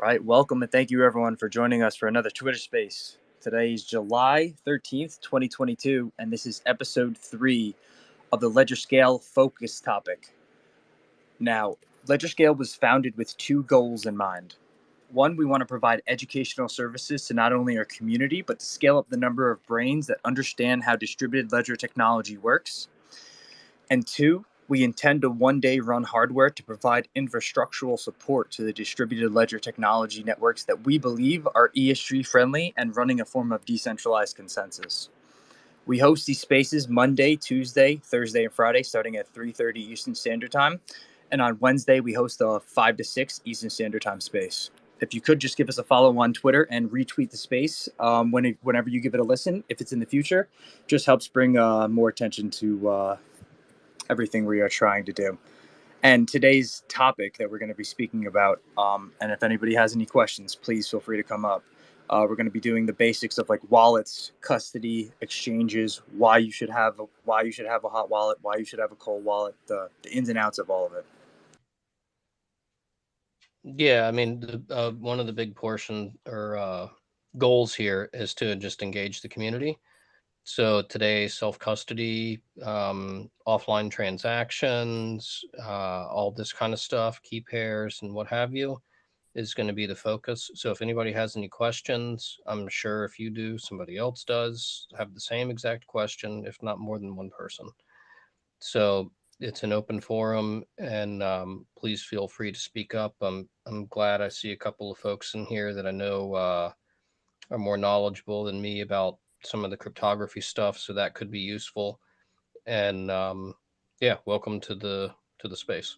right, welcome and thank you everyone for joining us for another Twitter Space. Today is July 13th, 2022, and this is episode 3 of the ledgerscale focus topic. Now, ledgerscale was founded with two goals in mind. One, we want to provide educational services to not only our community, but to scale up the number of brains that understand how distributed ledger technology works. And two, we intend to one day run hardware to provide infrastructural support to the distributed ledger technology networks that we believe are ESG friendly and running a form of decentralized consensus. We host these spaces Monday, Tuesday, Thursday, and Friday starting at 3:30 Eastern Standard Time. And on Wednesday, we host a 5 to 6 Eastern Standard Time space. If you could just give us a follow on Twitter and retweet the space whenever you give it a listen, if it's in the future, just helps bring more attention to everything we are trying to do. And today's topic that we're going to be speaking about, and if anybody has any questions, please feel free to come up. We're going to be doing the basics of like wallets, custody, exchanges, why you should have a hot wallet, why you should have a cold wallet, the ins and outs of all of it. Yeah, I mean, one of the big portion or goals here is to just engage the community. So today, self-custody, offline transactions, all this kind of stuff, key pairs and what have you, is going to be the focus. So if anybody has any questions, I'm sure if you do, somebody else does have the same exact question, if not more than one person. So it's an open forum, and please feel free to speak up. I'm glad I see a couple of folks in here that I know are more knowledgeable than me about some of the cryptography stuff, so that could be useful. And yeah, welcome to the space.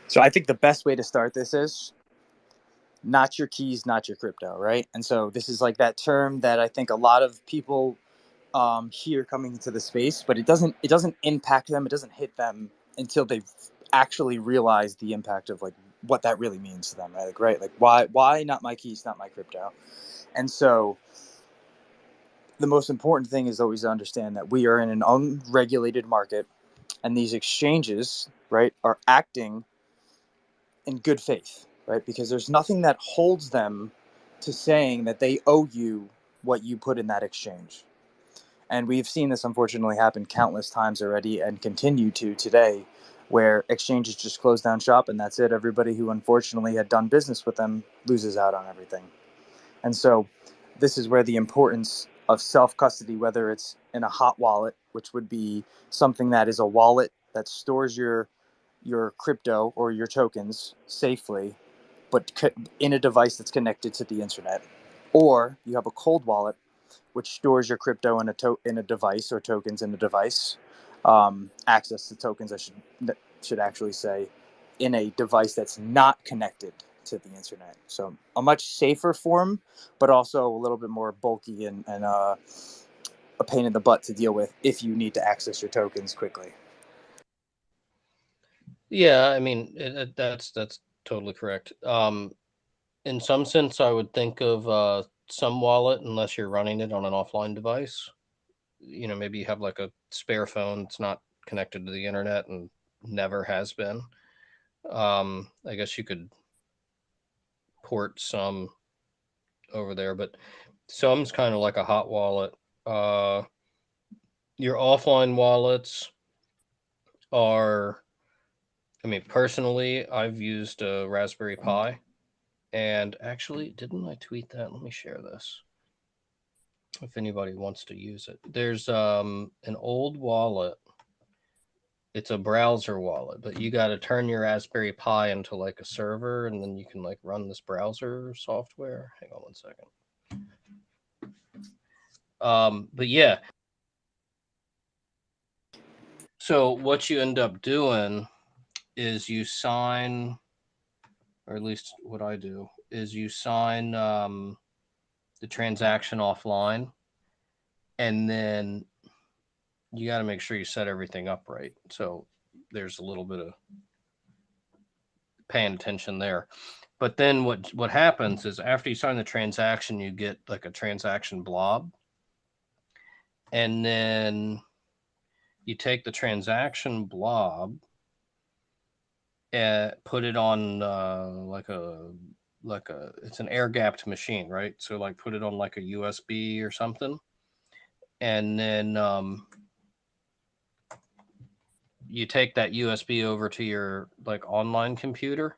So I think the best way to start this is not your keys, not your crypto, right? And so this is like that term that I think a lot of people hear coming into the space, but it doesn't impact them. It doesn't hit them until they've actually realized the impact of like what that really means to them, right? Like why not my keys, not my crypto? And so the most important thing is always to understand that we are in an unregulated market, and these exchanges, right, are acting in good faith, right? Because there's nothing that holds them to saying that they owe you what you put in that exchange. And we've seen this unfortunately happen countless times already and continue to today, where exchanges just close down shop and that's it. Everybody who unfortunately had done business with them loses out on everything. And so this is where the importance of self-custody, whether it's in a hot wallet, which would be something that is a wallet that stores your crypto or your tokens safely, but in a device that's connected to the internet, or you have a cold wallet, which stores your crypto in a device or tokens in a device, access to tokens, I should actually say, in a device that's not connected to the internet. So a much safer form, but also a little bit more bulky and a pain in the butt to deal with if you need to access your tokens quickly. Yeah, I mean that's totally correct. In some sense, I would think of some wallet, unless you're running it on an offline device. You know, maybe you have like a spare phone that's not connected to the internet and never has been. I guess you could port some over there, but some's kind of like a hot wallet. Uh, your offline wallets are, I mean, personally, I've used a Raspberry Pi, and actually, didn't I tweet that? Let me share this if anybody wants to use it. There's an old wallet. It's a browser wallet, but you got to turn your Raspberry Pi into like a server, and then you can like run this browser software. Hang on one second. But yeah, so what you end up doing is you sign, or at least what I do is you sign the transaction offline, and then you got to make sure you set everything up right. So there's a little bit of paying attention there. But then what happens is after you sign the transaction, you get like a transaction blob, and then you take the transaction blob and put it on like a it's an air gapped machine, right? So like put it on like a USB or something, and then you take that USB over to your like online computer,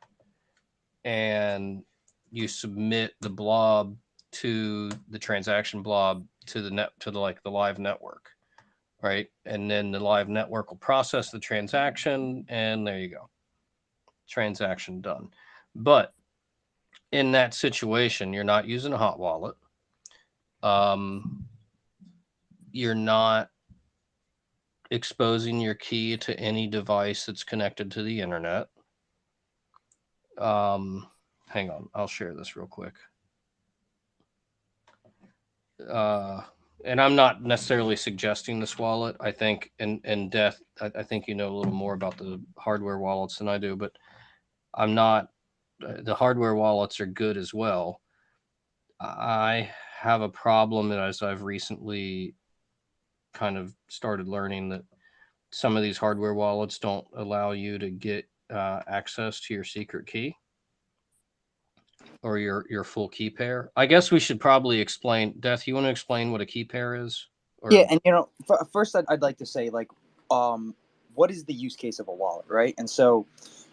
and you submit the blob to the transaction blob to the net to the like the live network, right? And then the live network will process the transaction, and there you go, transaction done. But in that situation, you're not using a hot wallet. Um, you're not exposing your key to any device that's connected to the internet. Um, hang on, I'll share this real quick. Uh, and I'm not necessarily suggesting this wallet. I think in Death, I think you know a little more about the hardware wallets than I do, but I'm not. The hardware wallets are good as well. I have a problem as I've recently kind of started learning that some of these hardware wallets don't allow you to get access to your secret key or your full key pair. I guess we should probably explain. Death, you want to explain what a key pair is, Yeah, or and first I'd like to say like, um, what is the use case of a wallet, right? And so,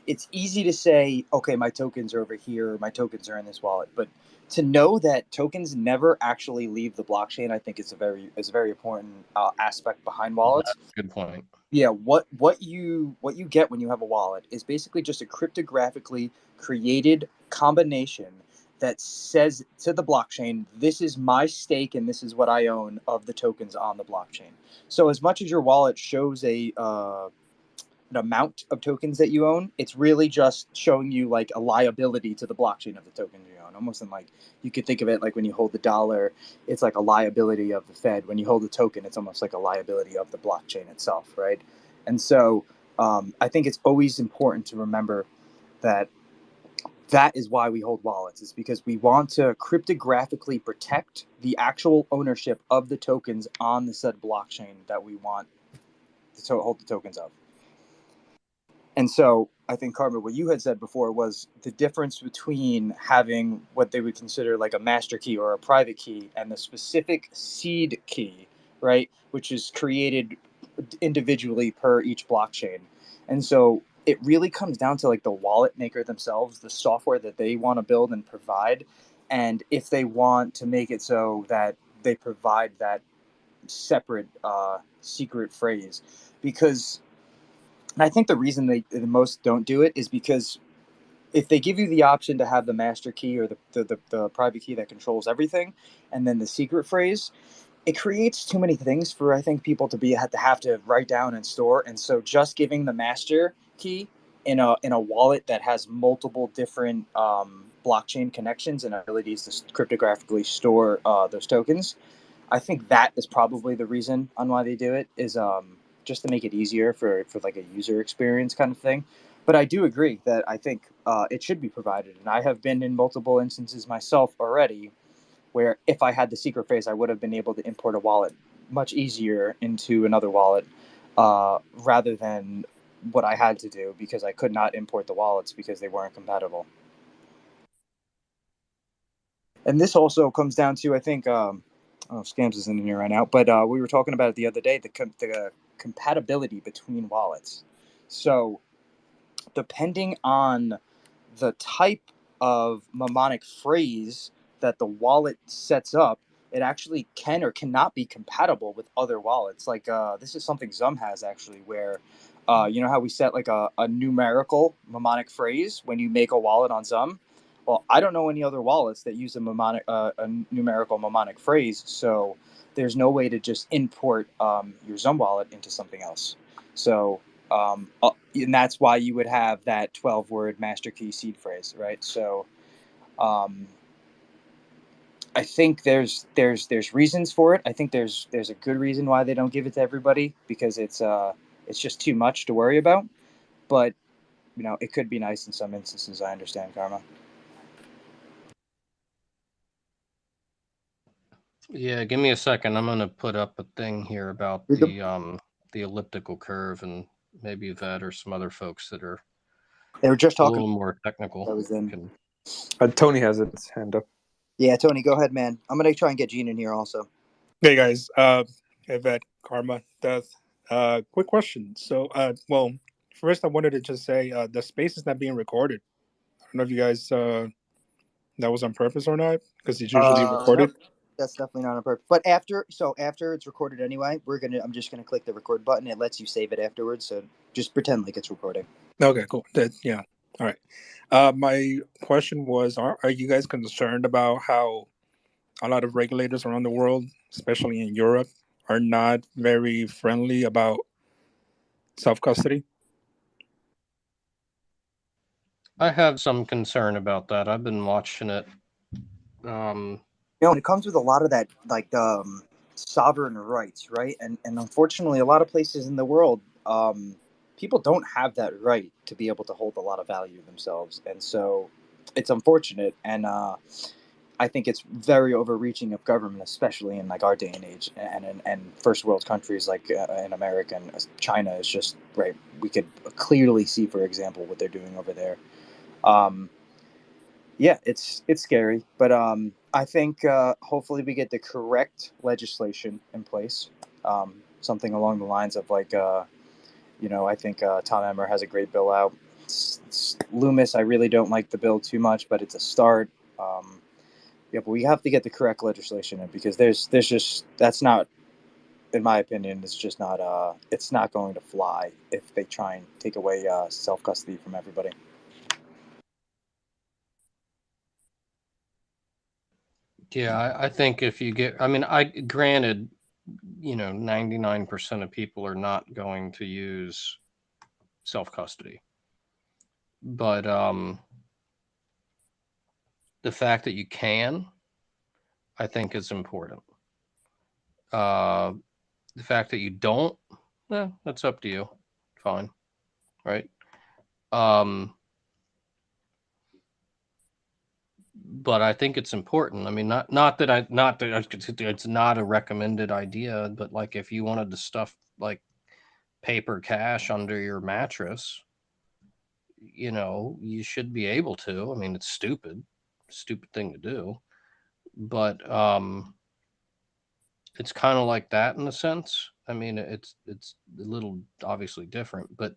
it's easy to say, okay, my tokens are over here, my tokens are in this wallet, but to know that tokens never actually leave the blockchain, I think is a very important aspect behind wallets. good point. Yeah, what you get when you have a wallet is basically just a cryptographically created combination that says to the blockchain, this is my stake and this is what I own of the tokens on the blockchain. So as much as your wallet shows an amount of tokens that you own, it's really just showing you like a liability to the blockchain of the tokens you own. Almost in like, you could think of it like when you hold the dollar, it's like a liability of the Fed. When you hold a token, it's almost like a liability of the blockchain itself, right? And so I think it's always important to remember that that is why we hold wallets, is because we want to cryptographically protect the actual ownership of the tokens on the said blockchain that we want to hold the tokens of. And so I think, Carmen, what you had said before was the difference between having what they would consider like a master key or a private key and the specific seed key, right? Which is created individually per each blockchain. And so it really comes down to like the wallet maker themselves, the software that they want to build and provide. And if they want to make it so that they provide that separate secret phrase, because and I think the reason they the most don't do it is because if they give you the option to have the master key or the private key that controls everything, and then the secret phrase, it creates too many things for I think people to be have to write down and store. And so just giving the master key in a wallet that has multiple different blockchain connections and abilities to cryptographically store those tokens, I think that is probably the reason on why they do it, is just to make it easier for like a user experience kind of thing. But I do agree that I think it should be provided, and I have been in multiple instances myself already where if I had the secret phrase, I would have been able to import a wallet much easier into another wallet rather than what I had to do because I could not import the wallets because they weren't compatible. And this also comes down to I think oh, Scams isn't in here right now, but we were talking about it the other day, the compatibility between wallets. So depending on the type of mnemonic phrase that the wallet sets up, it actually can or cannot be compatible with other wallets. Like this is something Zum has actually, where you know how we set like a numerical mnemonic phrase when you make a wallet on Zum. Well, I don't know any other wallets that use a numerical mnemonic phrase, so there's no way to just import your Zum wallet into something else. So and that's why you would have that 12-word master key seed phrase, right? So um, I think there's reasons for it. I think there's a good reason why they don't give it to everybody, because it's just too much to worry about. But it could be nice in some instances. I understand, Karma. Yeah, give me a second. I'm gonna put up a thing here about You're good. the the elliptical curve, and maybe Yvette or some other folks that are They were just a talking. little more I technical was in. can. Tony has his hand up. Yeah, Tony, go ahead, man. I'm gonna try and get Gene in here also. Hey guys, Yvette, Karma, Death. Quick question. So, well, first I wanted to just say the space is not being recorded. I don't know if you guys that was on purpose or not, because it's usually Nope, recorded. that's definitely not on purpose. But after it's recorded anyway, I'm just gonna click the record button. It lets you save it afterwards, so just pretend like it's recording. Okay, cool. Yeah. All right. My question was: are you guys concerned about how a lot of regulators around the world, especially in Europe, are not very friendly about self custody? I have some concern about that. I've been watching it. And it comes with a lot of that, like sovereign rights, right? And unfortunately, a lot of places in the world, people don't have that right to be able to hold a lot of value themselves, and so it's unfortunate. And I think it's very overreaching of government, especially in like our day and age, and first world countries like in America and China is just right. We could clearly see, for example, what they're doing over there. Um, yeah, it's scary, but I think hopefully we get the correct legislation in place. Something along the lines of like I think Tom Emmer has a great bill out. Loomis, I really don't like the bill too much, but it's a start. Yeah, but we have to get the correct legislation in because there's just that's not, in my opinion, it's not going to fly if they try and take away self custody from everybody. Yeah, I think if you get, I mean, I granted, 99% of people are not going to use self custody, but the fact that you can, I think, is important. Uh, the fact that you don't, that's up to you. Fine, right? Um, but I think it's important. I mean, it's not a recommended idea, but like if you wanted to stuff like paper cash under your mattress, you should be able to. I mean, it's stupid thing to do, but it's kind of like that in a sense. I mean, it's a little obviously different, but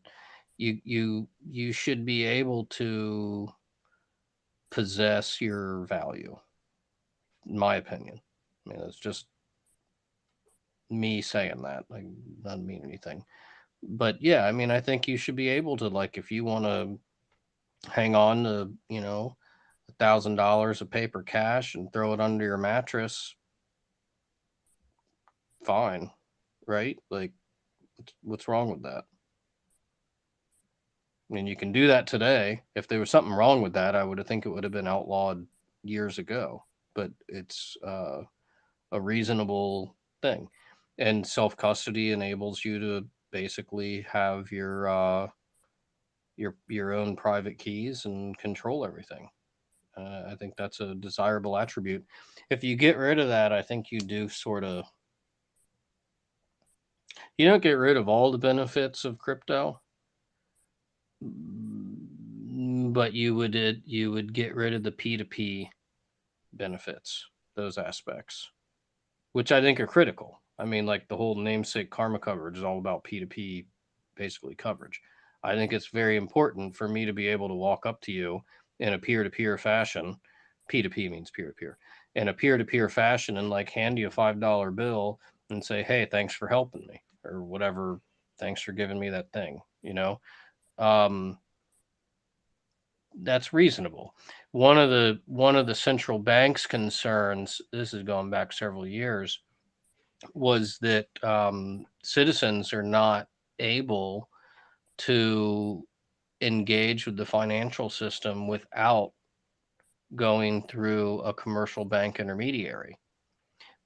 you should be able to possess your value, in my opinion. I mean, it's just me saying that. Like, doesn't mean anything. But yeah, I mean, I think you should be able to, like, if you want to hang on to, $1,000 of paper cash and throw it under your mattress, fine, right? Like, what's wrong with that? I mean, you can do that today. If there was something wrong with that, I would have think it would have been outlawed years ago. But it's a reasonable thing, and self custody enables you to basically have your own private keys and control everything. I think that's a desirable attribute. If you get rid of that, I think you do sort of, you don't get rid of all the benefits of crypto, but you would get rid of the P2P benefits, those aspects, which I think are critical. I mean, like the whole namesake karma coverage is all about P2P basically coverage. I think it's very important for me to be able to walk up to you in a peer to peer fashion. P2P means peer to peer. In a peer to peer fashion and like hand you a $5 bill and say, hey, thanks for helping me or whatever. Thanks for giving me that thing, Um, that's reasonable. One of the central bank's concerns, this is going back several years, was that citizens are not able to engage with the financial system without going through a commercial bank intermediary,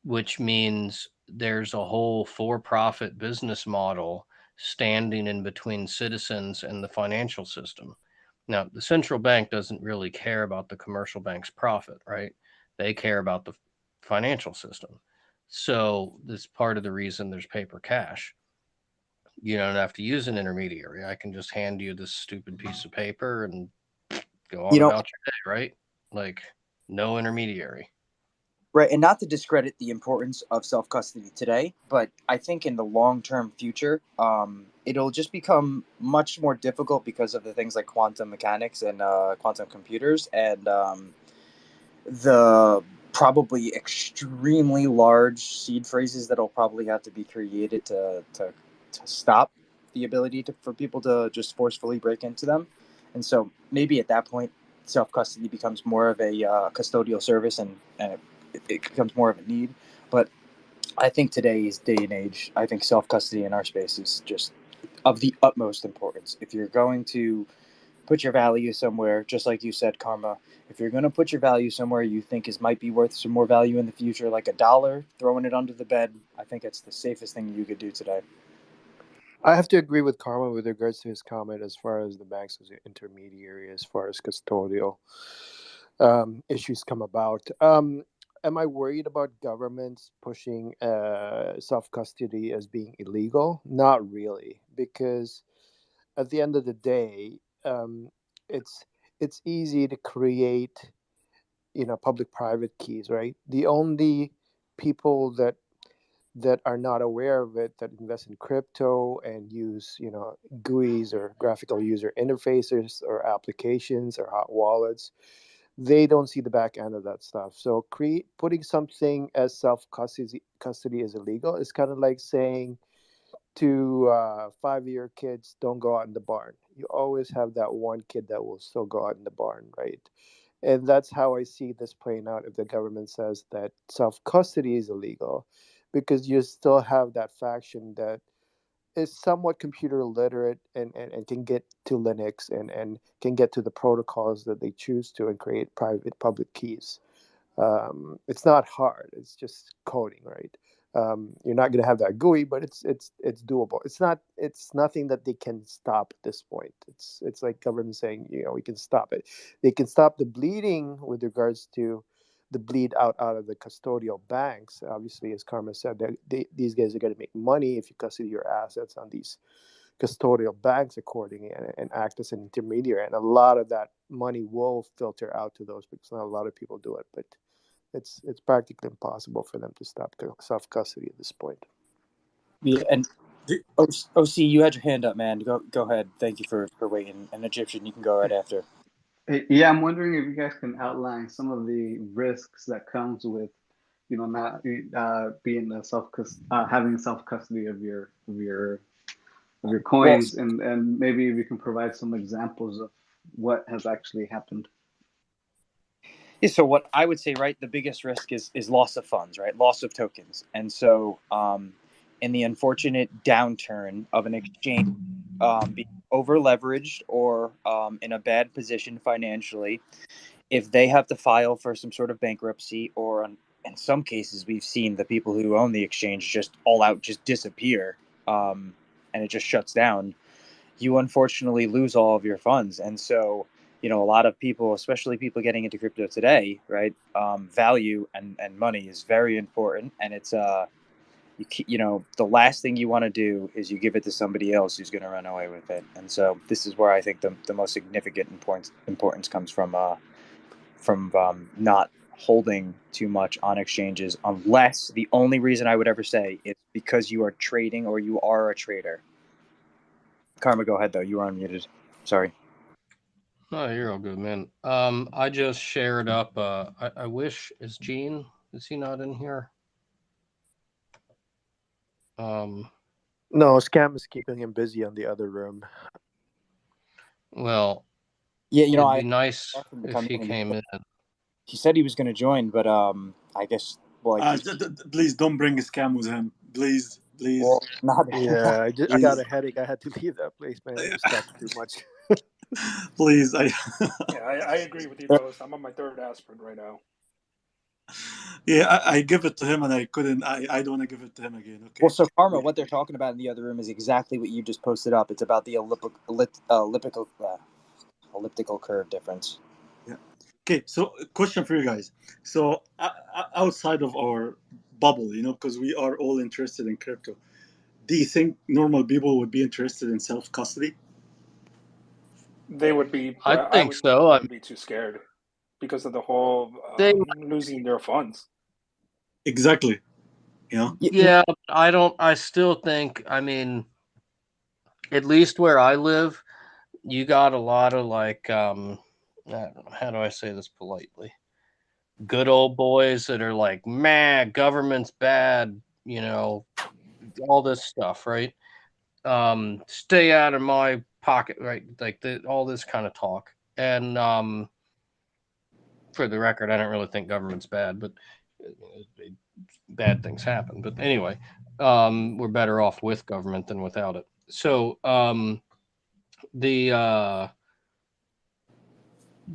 which means there's a whole for profit business model standing in between citizens and the financial system. Now, the central bank doesn't really care about the commercial bank's profit, right? They care about the financial system. So, that's part of the reason there's paper cash. You don't have to use an intermediary. I can just hand you this stupid piece of paper and go on You know, about your day, right? Like, no intermediary. right, and not to discredit the importance of self custody today, but I think in the long term future, it'll just become much more difficult because of the things like quantum mechanics and quantum computers, and the probably extremely large seed phrases that'll probably have to be created to stop the ability for people to just forcefully break into them. And so maybe at that point, self custody becomes more of a custodial service, and it becomes more of a need. But I think today's day and age, I think self custody in our space is just of the utmost importance. If you're going to put your value somewhere, just like you said, Karma. If you're going to put your value somewhere you think is might be worth some more value in the future, like a dollar, throwing it under the bed, I think it's the safest thing you could do today. I have to agree with Karma with regards to his comment as far as the banks as an intermediary, as far as custodial issues come about. Am I worried about governments pushing self custody as being illegal? Not really, because at the end of the day, it's it's easy to create public private keys, right? The only people that are not aware of it, that invest in crypto and use GUIs or graphical user interfaces or applications or hot wallets, they don't see the back end of that stuff. So putting something as self custody is illegal is kind of like saying to 5-year kids, don't go out in the barn. You always have that one kid that will still go out in the barn, right? And that's how I see this playing out if the government says that self custody is illegal, because you still have that faction that is somewhat computer literate and can get to Linux and can get to the protocols that they choose to and create private public keys. It's not hard. It's just coding, right? You're not going to have that GUI, but it's doable. It's nothing that they can stop at this point. It's like government saying, we can stop it. They can stop the bleeding with regards to the bleed out of the custodial banks. Obviously, as Karma said, these guys are going to make money if you custody your assets on these custodial banks accordingly and act as an intermediary. And a lot of that money will filter out to those because not a lot of people do it, but it's practically impossible for them to stop self custody at this point. Yeah, and OC, you had your hand up, man. Go ahead. Thank you for waiting. And Egyptian, you can go right after. Yeah, I'm wondering if you guys can outline some of the risks that comes with, not being having self custody of your Well, coins, and maybe we can provide some examples of what has actually happened. yeah, so what I would say, right, the biggest risk is loss of funds, right, loss of tokens, and so in the unfortunate downturn of an exchange being over leveraged or in a bad position financially, if they have to file for some sort of bankruptcy, or in some cases we've seen the people who own the exchange just all out just disappear, and it just shuts down, you unfortunately lose all of your funds. And so, a lot of people, especially people getting into crypto today, right, value and money is very important. And it's, the last thing you want to do is you give it to somebody else who's going to run away with it. And so this is where I think the most significant importance comes from not holding too much on exchanges, unless the only reason I would ever say is because you are trading or you are a trader. Karma, go ahead though. You are unmuted. Sorry. No, you're all good, man. I just shared up. I wish is Gene. Is he not in here? No, Scam is keeping him busy on the other room. Well, Yeah, it'd I be nice asked him to if come he in. came in. He said he was going to join, but I guess Please don't bring a scam with him. Please. well, not. Yeah, I got a headache. I had to leave that place, man. He was talking too much. Please, Yeah, I agree with you, Rose. I'm on my third aspirin right now. Yeah, I give it to him, and I couldn't. I don't want to give it to him again. Okay. Well, so Karma, what they're talking about in the other room is exactly what you just posted up. It's about the elliptical curve difference. Yeah. Okay. So, question for you guys. So, outside of our bubble, because we are all interested in crypto, do you think normal people would be interested in self custody? They would be. I I think would. so. They would be too scared because of the whole They, losing their funds. Exactly. Yeah. yeah, I still think, I mean, at least where I live, you got a lot of like, I don't know, how do I say this politely? Good old boys that are like, man, government's bad, all this stuff, right? Stay out of my pocket, right? Like all this kind of talk. And for the record, I don't really think government's bad, but bad things happen. But anyway, we're better off with government than without it. So the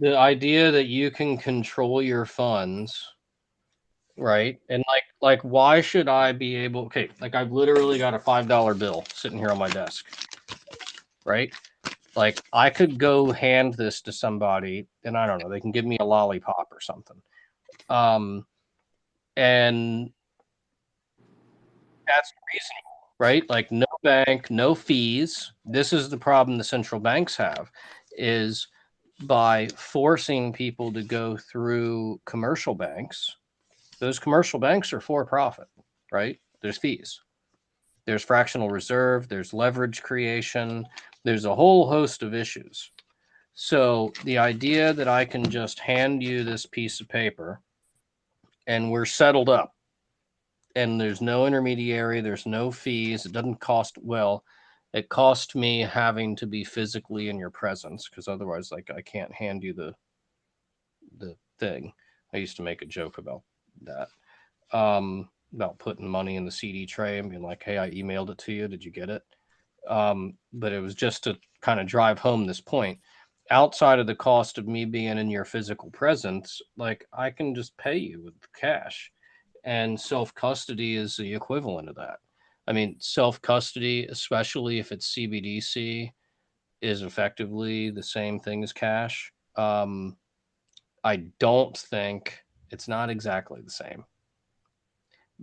idea that you can control your funds, right? And like why should I be able? Okay, like I've literally got a $5 bill sitting here on my desk, right? Like I could go hand this to somebody, and I don't know, they can give me a lollipop or something. And that's reasonable, right? Like no bank, no fees. This is the problem the central banks have, is by forcing people to go through commercial banks. Those commercial banks are for profit, right? There's fees. There's fractional reserve, there's leverage creation, there's a whole host of issues. So the idea that I can just hand you this piece of paper and we're settled up and there's no intermediary, there's no fees, it doesn't cost, well, it cost me having to be physically in your presence because otherwise, like, I can't hand you the thing. I used to make a joke about that. About putting money in the CD tray and being like, hey, I emailed it to you. Did you get it? But it was just to kind of drive home this point. Outside of the cost of me being in your physical presence, like I can just pay you with cash. And self custody is the equivalent of that. I mean, self custody, especially if it's CBDC, is effectively the same thing as cash. I don't think it's not exactly the same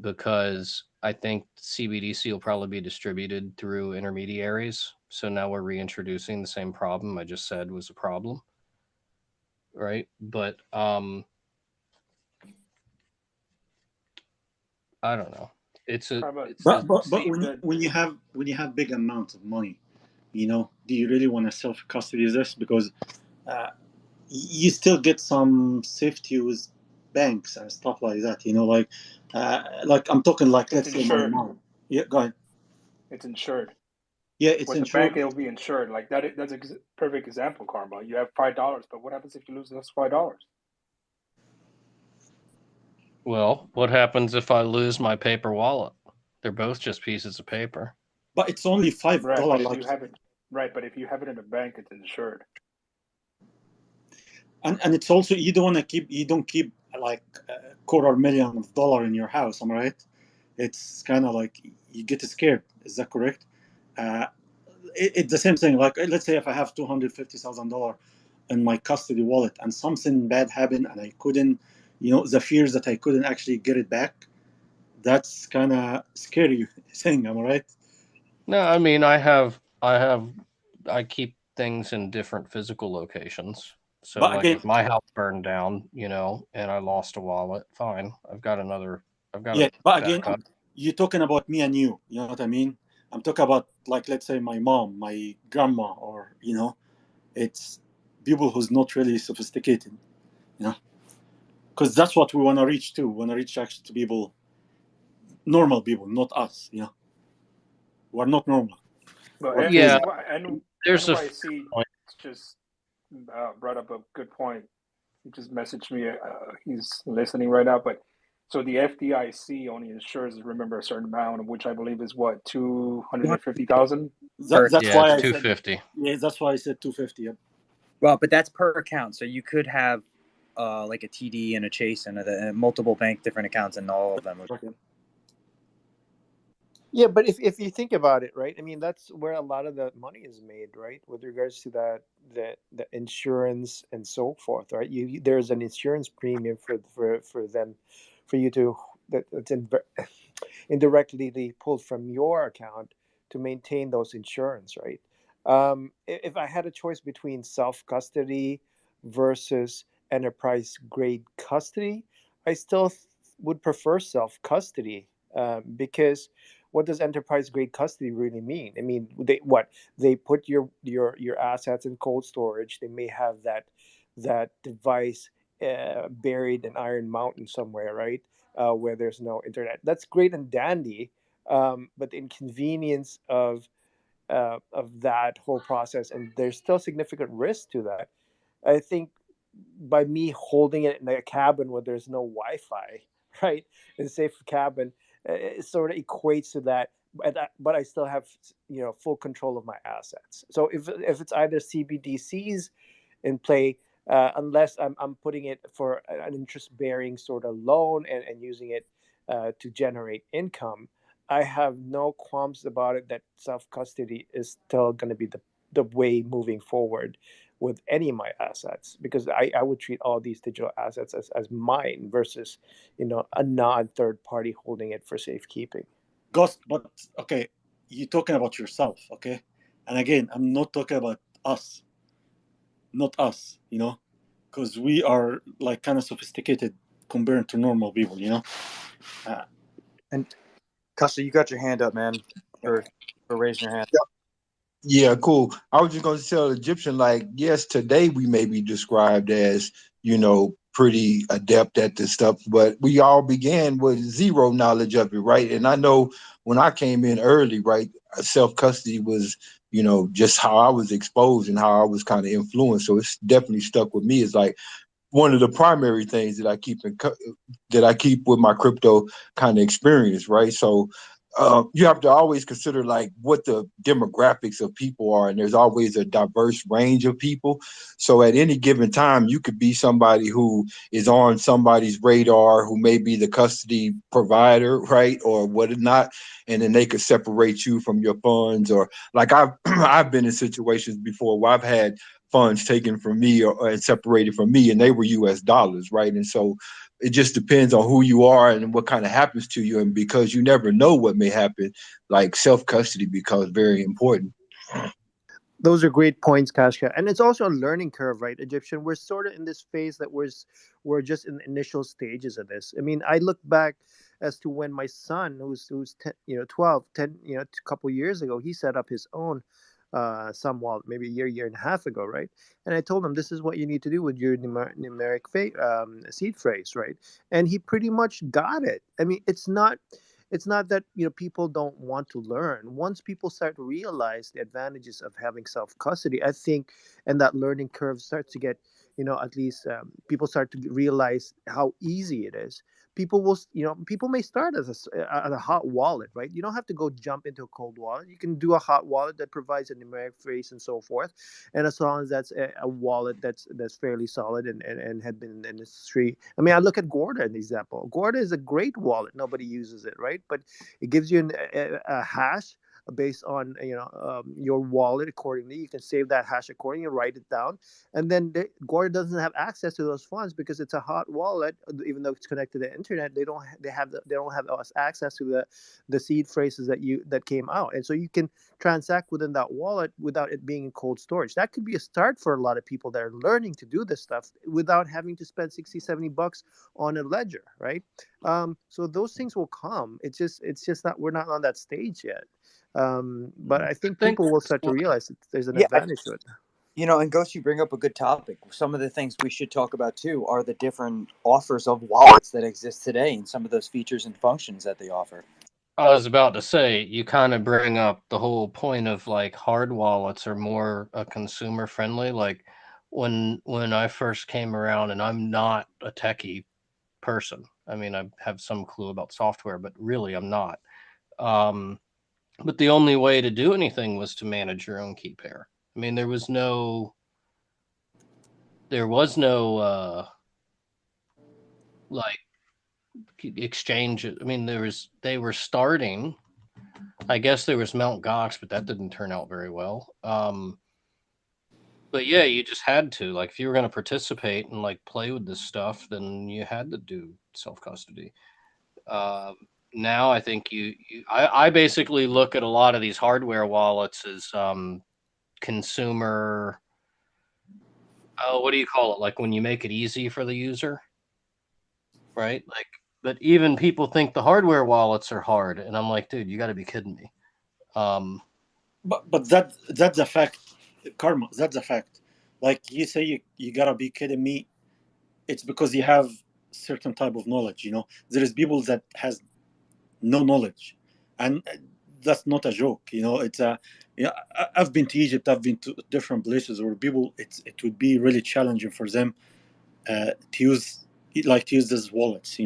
because I think CBDC will probably be distributed through intermediaries. So now we're reintroducing the same problem I just said was a problem, right? But I don't know. It's a Karma, it's But a but see when that you have big amounts of money, do you really want to self custody this? Because uh, you still get some safety with banks and stuff like that. Like I'm talking like it's let's say my insured. mom. Yeah, go ahead. It's insured. Yeah, it's With the bank, insured. it'll be insured. Like that. That's a perfect example, Karma. You have $5, but what happens if you lose those $5? well, what happens if I lose my paper wallet? They're both just pieces of paper. But it's only five Right, dollar. but if Like, you have it, right, but if you have it in a bank, it's insured. and it's also you don't keep like $250,000 in your house. Am I right? It's kind of like you get scared. Is that correct? Uh, it's the same thing. Like let's say if I have $250,000 in my custody wallet and something bad happened and I couldn't, the fears that I couldn't actually get it back. That's kind of scary thing. Am I right? No, I mean I keep things in different physical locations. So But like again, if my house burned down, and I lost a wallet, fine. I've got yeah. a But again, backup. you're talking about me and you. You know what I mean? I'm talking about like let's say my mom, my grandma, or it's people who's not really sophisticated. You know, because that's what we want to reach to. We want to reach actually to people, normal people, not us. We're not normal. But We're crazy. Yeah, and there's a NYC point. just brought up a good point. He just messaged me. He's listening right now. But so the FDIC only insures, remember, a certain amount, of which I believe is what, 250,000. Per That's Yeah, why it's I said 250. yeah. That's why I said 250. Yep. Well, but that's per account. So you could have like a TD and a Chase and multiple bank different accounts, and all of them. Okay. Yeah, but if you think about it, right? I mean, that's where a lot of the money is made, right? With regards to the insurance and so forth, right? There's an insurance premium for them, for you to that's indirectly pulled from your account to maintain those insurance, right? If I had a choice between self custody versus enterprise grade custody, I still would prefer self custody, because what does enterprise grade custody really mean? I mean, they put your assets in cold storage. They may have that device buried in Iron Mountain somewhere, right? Where there's no internet. That's great and dandy, but the inconvenience of that whole process, and there's still significant risk to that. I think by me holding it in a cabin where there's no Wi-Fi, right, in a safe cabin, it sort of equates to that. But I still have full control of my assets. So if it's either CBDCs in play, unless I'm putting it for an interest bearing sort of loan and using it to generate income, I have no qualms about it that self custody is still going to be the way moving forward with any of my assets, because I would treat all these digital assets as mine versus a non third party holding it for safekeeping. Ghost, but okay, you're talking about yourself, okay? And again, I'm not talking about us, not us, because we are like kind of sophisticated compared to normal people, And Costa, you got your hand up, man, for raising your hand. Yeah, cool. I was just going to tell Egyptian, like, yes, today we may be described as, pretty adept at this stuff, but we all began with zero knowledge of it, right? And I know when I came in early, right, self custody was, just how I was exposed and how I was kind of influenced. So it's definitely stuck with me. It's like one of the primary things that I keep with my crypto kind of experience, right? So you have to always consider like what the demographics of people are, and there's always a diverse range of people. So at any given time, you could be somebody who is on somebody's radar, who may be the custody provider, right, or whatnot, and then they could separate you from your funds. Or like I've I've been in situations before where I've had funds taken from me or separated from me, and they were US dollars, right? And so it just depends on who you are and what kind of happens to you. And because you never know what may happen, like self custody becomes very important. Those are great points, Kashka. And it's also a learning curve, right, Egyptian? We're sort of in this phase that we're just in the initial stages of this. I mean, I look back as to when my son, who's 10, 12, 10, a couple years ago, he set up his own some wallet, maybe a year and a half ago, right? And I told him this is what you need to do with your numeric seed phrase, right? And he pretty much got it. I mean, it's not that people don't want to learn. Once people start to realize the advantages of having self custody, I think, and that learning curve starts to get, at least people start to realize how easy it is. People will, people may start at a hot wallet, right? You don't have to go jump into a cold wallet. You can do a hot wallet that provides a numeric phrase and so forth, and as long as that's a wallet that's fairly solid and had been in the industry. I mean, I look at Gorda as an example. Gorda is a great wallet. Nobody uses it, right? But it gives you a hash based on your wallet accordingly. You can save that hash accordingly, write it down, and then Gore doesn't have access to those funds because it's a hot wallet. Even though it's connected to the internet, they don't have us access to the seed phrases that came out, and so you can transact within that wallet without it being in cold storage. That could be a start for a lot of people that are learning to do this stuff without having to spend 60-70 bucks on a ledger, right? So those things will come. It's just that we're not on that stage yet. But I think I think people will that's start to what realize that there's an Yeah, advantage to it. and Ghost, you bring up a good topic. Some of the things we should talk about too are the different offers of wallets that exist today and some of those features and functions that they offer. I was about to say. You kind of bring up the whole point of like hard wallets are more consumer friendly. Like when I first came around, and I'm not a techie person. I mean, I have some clue about software, but really I'm not. Um, but the only way to do anything was to manage your own key pair. I mean, there was no like exchange. I mean, they were starting. I guess there was Mount Gox, but that didn't turn out very well. But yeah, you just had to, like, if you were going to participate and like play with this stuff, then you had to do self custody. now I think I basically look at a lot of these hardware wallets as consumer. Oh, what do you call it? Like when you make it easy for the user, right? Like, but even people think the hardware wallets are hard, and I'm like, dude, you got to be kidding me. But that's a fact, karma. That's a fact. Like you say, you gotta be kidding me. It's because you have certain type of knowledge. There is people that has no knowledge, and that's not a joke. It's a. Yeah, I've been to Egypt. I've been to different places where people. It would be really challenging for them to use these wallets.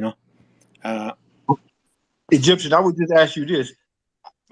Uh, Egyptian, I would just ask you this,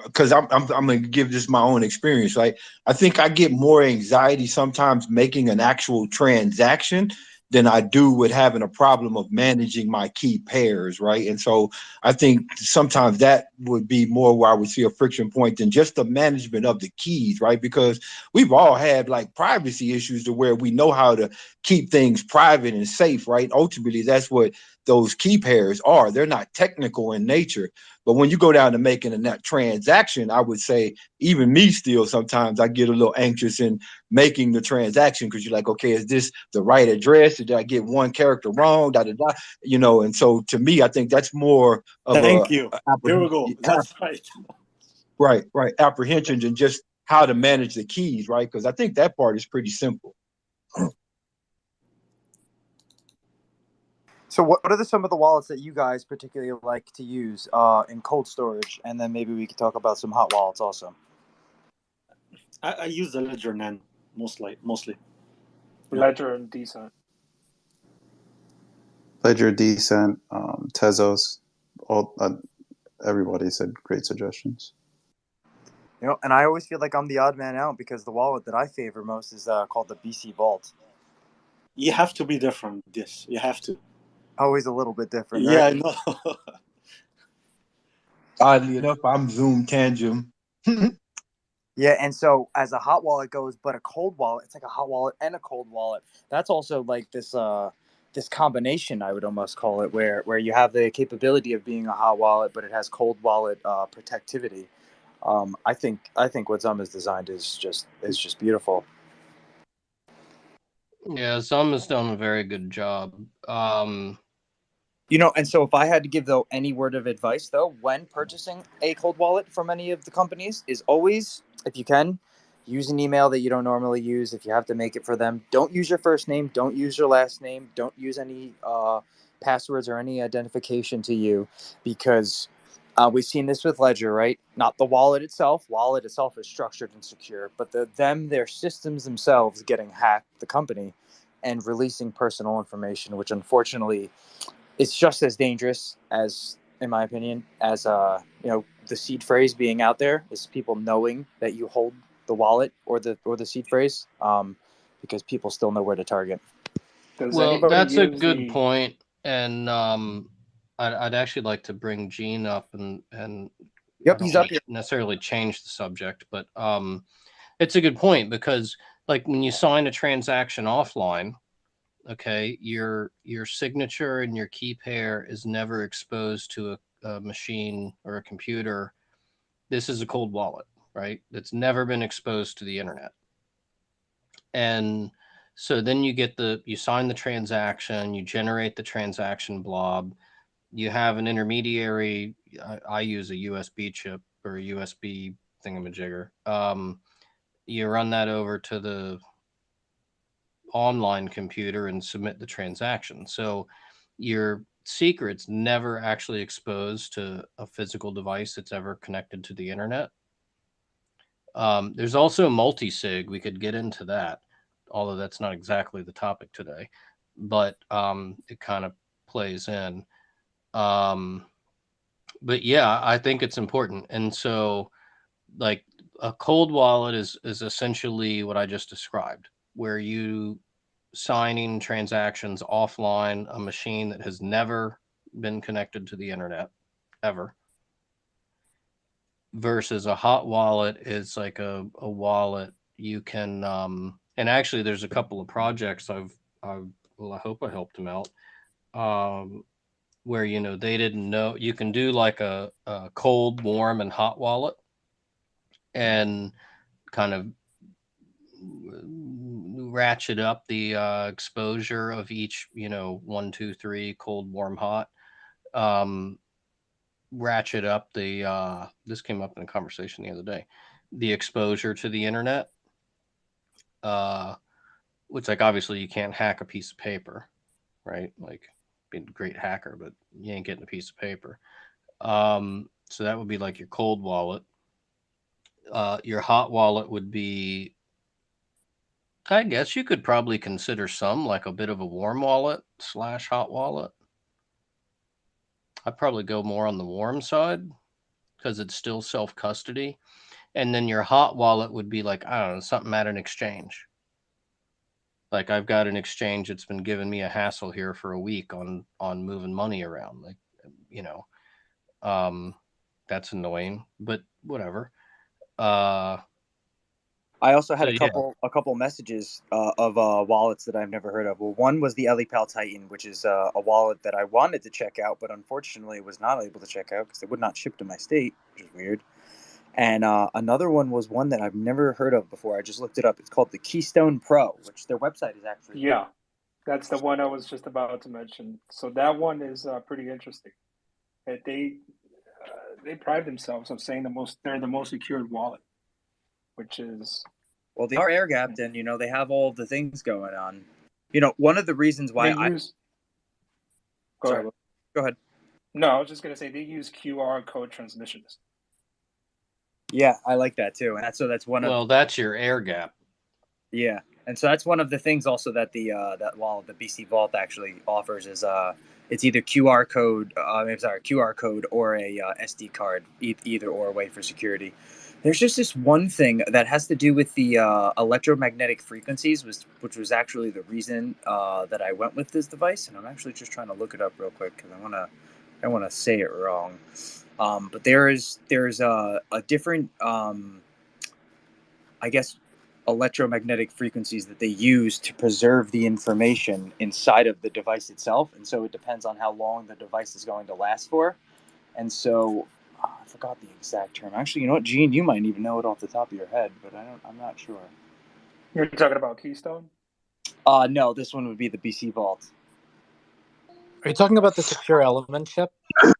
because I'm going to give this my own experience, right? I think I get more anxiety sometimes making an actual transaction than I do with having a problem of managing my key pairs, right? And so I think sometimes that would be more where I would see a friction point than just the management of the keys, right? Because we've all had like privacy issues to where we know how to keep things private and safe, right? Ultimately, that's what those key pairs are. They're not technical in nature. But when you go down to making a net transaction, I would say even me still sometimes I get a little anxious in making the transaction because you're like, okay, is this the right address? Did I get one character wrong? Da, da, da. And so to me, I think that's more of Thank you. a There we go. That's right. right apprehension than just how to manage the keys, right? Because I think that part is pretty simple. So what are some of the wallets that you guys particularly like to use in cold storage? And then maybe we could talk about some hot wallets also. I use the Ledger Nano mostly. Yeah. Ledger and decent. Ledger, decent, Tezos. Everybody said great suggestions. And I always feel like I'm the odd man out because the wallet that I favor most is called the BC Vault. You have to be different. Yes, you have to. Always a little bit different, Yeah, right? I know. Oddly enough, I'm Zoom Tangent. Yeah, and so as a hot wallet goes, but a cold wallet, it's like a hot wallet and a cold wallet. That's also like this combination, I would almost call it, where you have the capability of being a hot wallet, but it has cold wallet protectivity. I think what Zum has designed is just beautiful. Yeah, Zum has done a very good job. And so if I had to give though any word of advice though when purchasing a cold wallet from any of the companies is always, if you can, use an email that you don't normally use. If you have to make it for them, don't use your first name, don't use your last name, don't use any passwords or any identification to you, because we've seen this with Ledger, right? Not the wallet itself. Wallet itself is structured and secure, but their systems themselves getting hacked, the company, and releasing personal information, which unfortunately it's just as dangerous as, in my opinion, as the seed phrase being out there, is people knowing that you hold the wallet or the seed phrase, because people still know where to target. Does Well, anybody that's a use good point, and I'd actually like to bring Gene up, and I Yep, don't he's up want here. to necessarily change the subject, but it's a good point because, like, when you sign a transaction offline, okay, your signature and your key pair is never exposed to a machine or a computer. This is a cold wallet, right? That's never been exposed to the internet. And so then you sign the transaction, you generate the transaction blob, you have an intermediary. I use a USB chip or a USB thingamajigger. You run that over to the online computer and submit the transaction. So your secret's never actually exposed to a physical device that's ever connected to the internet. There's also multi-sig. We could get into that, although that's not exactly the topic today, but it kind of plays in. But yeah, I think it's important. And so, like, a cold wallet is essentially what I just described, where you signing transactions offline, a machine that has never been connected to the internet ever, versus a hot wallet is like a wallet you can and actually there's a couple of projects I've well, I hope I helped them out. where, they didn't know you can do like a cold, warm, and hot wallet, and kind of ratchet up the exposure of each, 1, 2, 3, cold, warm, hot. Ratchet up the this came up in a conversation the other day, the exposure to the internet, which, like, obviously you can't hack a piece of paper, right? Like, being a great hacker, but you ain't getting a piece of paper. So that would be like your cold wallet. Your hot wallet would be, I guess you could probably consider some like a bit of a warm wallet / hot wallet. I'd probably go more on the warm side because it's still self custody. And then your hot wallet would be like, I don't know, something at an exchange. Like, I've got an exchange that's been giving me a hassle here for a week on moving money around. Like, you know, that's annoying, but whatever. I also had So, yeah. a couple messages of wallets that I've never heard of. Well, one was the EliPal Titan, which is a wallet that I wanted to check out, but unfortunately was not able to check out because it would not ship to my state, which is weird. And another one was one that I've never heard of before. I just looked it up. It's called the Keystone Pro, which their website is actually. Yeah, that's the one I was just about to mention. So that one is pretty interesting. They pride themselves on saying they're the most secured wallet, which is, Well, they are air gapped, and they have all the things going on. One of the reasons why they use. Go Sorry, ahead. go ahead. No, I was just gonna say they use QR code transmissions. Yeah, I like that too, and that's one of. Well, that's your air gap. Yeah, and so that's one of the things also that that wallet, the BC Vault, actually offers is it's either QR code, QR code or a SD card, either or way for security. There's just this one thing that has to do with the electromagnetic frequencies, which was actually the reason that I went with this device, and I'm actually just trying to look it up real quick because I want to say it wrong. But there's a different I guess electromagnetic frequencies that they use to preserve the information inside of the device itself, and so it depends on how long the device is going to last for. And so I forgot the exact term. Actually, you know what, Gene, you might even know it off the top of your head, but I'm not sure. You're talking about Keystone? No, this one would be the BC Vault. Are you talking about the secure element chip? I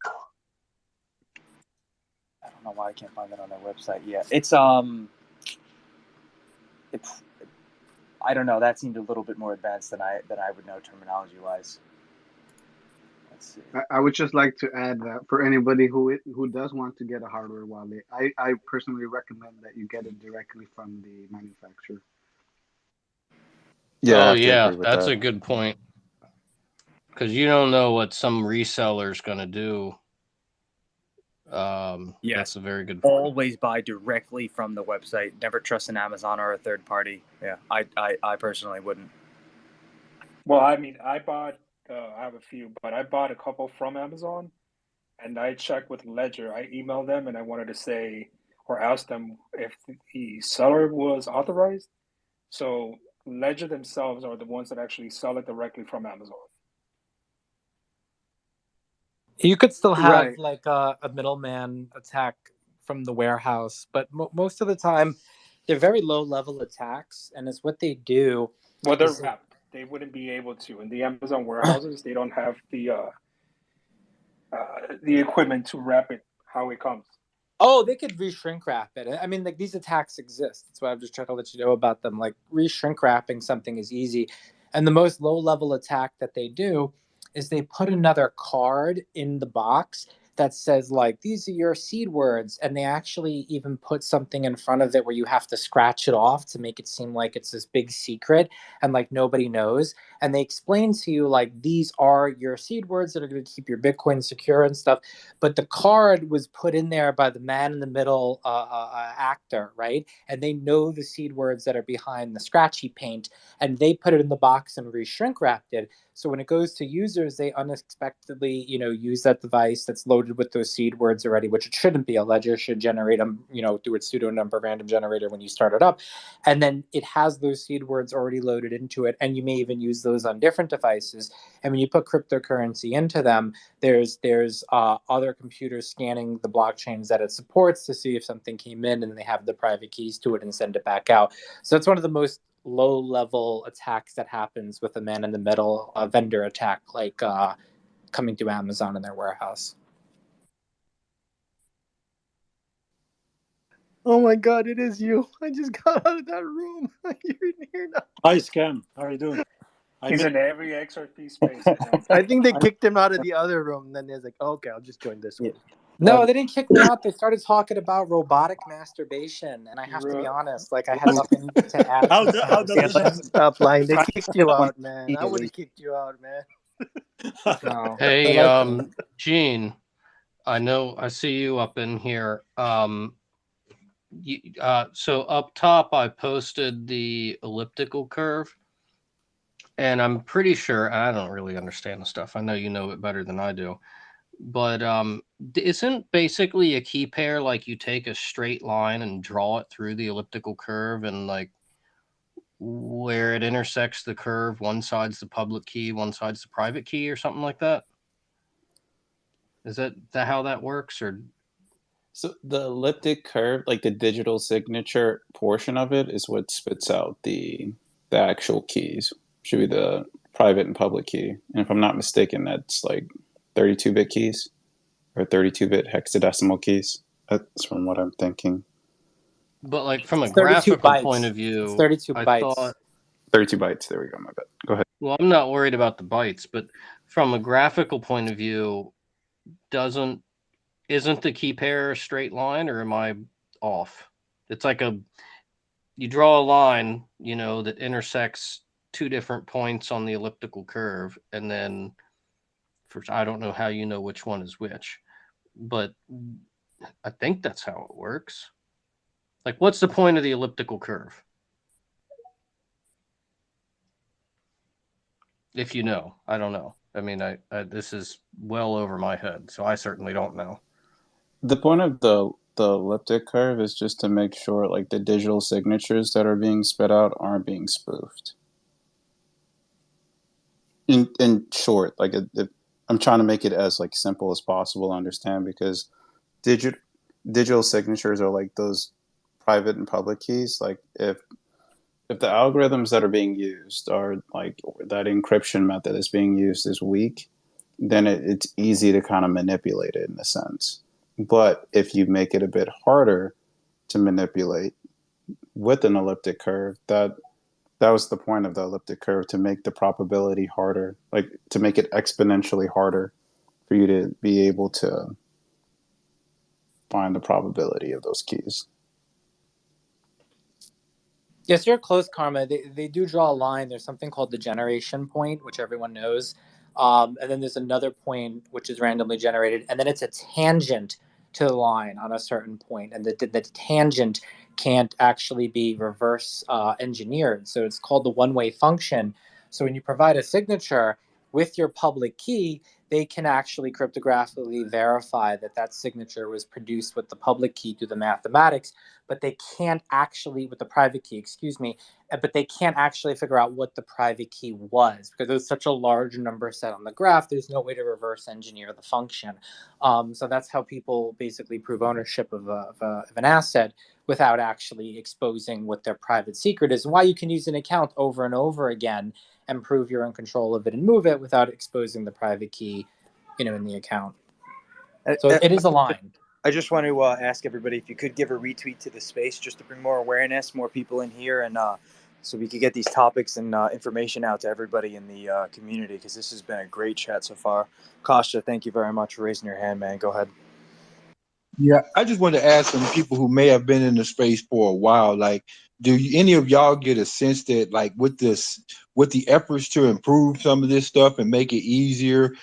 don't know why I can't find it on their website yet. It's I don't know. That seemed a little bit more advanced than I would know terminology wise. Let's see. I would just like to add that for anybody who does want to get a hardware wallet, I personally recommend that you get it directly from the manufacturer. Yeah, I Oh, have to yeah, agree with that's that. a good point. Because you don't know what some reseller's going to do. Yes. That's a very good point. Always buy directly from the website. Never trust an Amazon or a third party. Yeah, I personally wouldn't. Well, I mean, I have a few, but I bought a couple from Amazon, and I checked with Ledger. I emailed them and I wanted to say or ask them if the seller was authorized. So Ledger themselves are the ones that actually sell it directly from Amazon. You could still have Right. like a middleman attack from the warehouse, but most of the time they're very low level attacks, and it's what they do. Well, they're wrapped. They wouldn't be able to. In the Amazon warehouses, they don't have the equipment to wrap it how it comes. Oh, they could re-shrink wrap it. I mean, like, these attacks exist. That's why I'm just trying to let you know about them. Like, re-shrink wrapping something is easy. And the most low-level attack that they do is they put another card in the box that says, like, these are your seed words. And they actually even put something in front of it where you have to scratch it off to make it seem like it's this big secret and, like, nobody knows. And they explain to you, like, these are your seed words that are going to keep your Bitcoin secure and stuff. But the card was put in there by the man in the middle actor, right? And they know the seed words that are behind the scratchy paint, and they put it in the box and re-shrink wrapped it. So when it goes to users, they unexpectedly, use that device that's loaded loaded with those seed words already, which it shouldn't be. A ledger should generate them, through its pseudo number random generator when you start it up, and then it has those seed words already loaded into it, and you may even use those on different devices. And when you put cryptocurrency into them, there's other computers scanning the blockchains that it supports to see if something came in, and they have the private keys to it and send it back out. So it's one of the most low level attacks that happens with a man in the middle vendor attack, like coming to Amazon in their warehouse. Oh my God, it is you. I just got out of that room. You're in here now. Hi, Scam. How are you doing? He's in every XRP space. I think they kicked him out of the other room. Then he's like, okay, I'll just join this one. No, they didn't kick me out. They started talking about robotic masturbation, and I have to be honest, like I had nothing to add. How does this Stop lying. They kicked you out, man. I would have kicked you out, man. No. Hey, Gene, I see you up in here. So up top, I posted the elliptical curve, and I'm pretty sure I don't really understand the stuff. I know you know it better than I do. But isn't basically a key pair like you take a straight line and draw it through the elliptical curve, and like where it intersects the curve, one side's the public key, one side's the private key, or something like that? Is that how that works? Or So the elliptic curve, like the digital signature portion of it, is what spits out the actual keys. Should be the private and public key. And if I'm not mistaken, that's like 32-bit keys or 32-bit hexadecimal keys. That's from what I'm thinking. But like from a graphical point of view, it's 32 I bytes. thought 32 bytes. There we go. My bad. Go ahead. Well, I'm not worried about the bytes, but from a graphical point of view, isn't the key pair a straight line, or am I off? It's like you draw a line, that intersects two different points on the elliptical curve, and then I don't know how you know which one is which, but I think that's how it works. Like, what's the point of the elliptical curve? If you know, I don't know. I mean, this is well over my head, so I certainly don't know. The point of the elliptic curve is just to make sure like the digital signatures that are being spit out aren't being spoofed. In short, like I'm trying to make it as like simple as possible to understand, because digital signatures are like those private and public keys. Like if the algorithms that are being used are like that encryption method is being used is weak, then it's easy to kind of manipulate it in a sense. But if you make it a bit harder to manipulate with an elliptic curve, that was the point of the elliptic curve, to make the probability harder, like to make it exponentially harder for you to be able to find the probability of those keys. Yes, you're close, Karma. They do draw a line. There's something called the generation point, which everyone knows. And then there's another point which is randomly generated, and then it's a tangent to the line on a certain point, and the tangent can't actually be reverse engineered. So it's called the one-way function. So when you provide a signature with your public key, they can actually cryptographically verify that signature was produced with the public key through the mathematics, but they can't actually, with the private key, but they can't actually figure out what the private key was, because there's such a large number set on the graph. There's no way to reverse engineer the function. So that's how people basically prove ownership of an asset without actually exposing what their private secret is, and why you can use an account over and over again and prove you're in control of it and move it without exposing the private key, in the account. So it is a line. I just want to ask everybody if you could give a retweet to the space, just to bring more awareness, more people in here, and so we could get these topics and information out to everybody in the community, because this has been a great chat so far. Kasha, thank you very much for raising your hand, man. Go ahead. Yeah, I just wanted to ask some people who may have been in the space for a while, like, any of y'all get a sense that, like, with the efforts to improve some of this stuff and make it easier,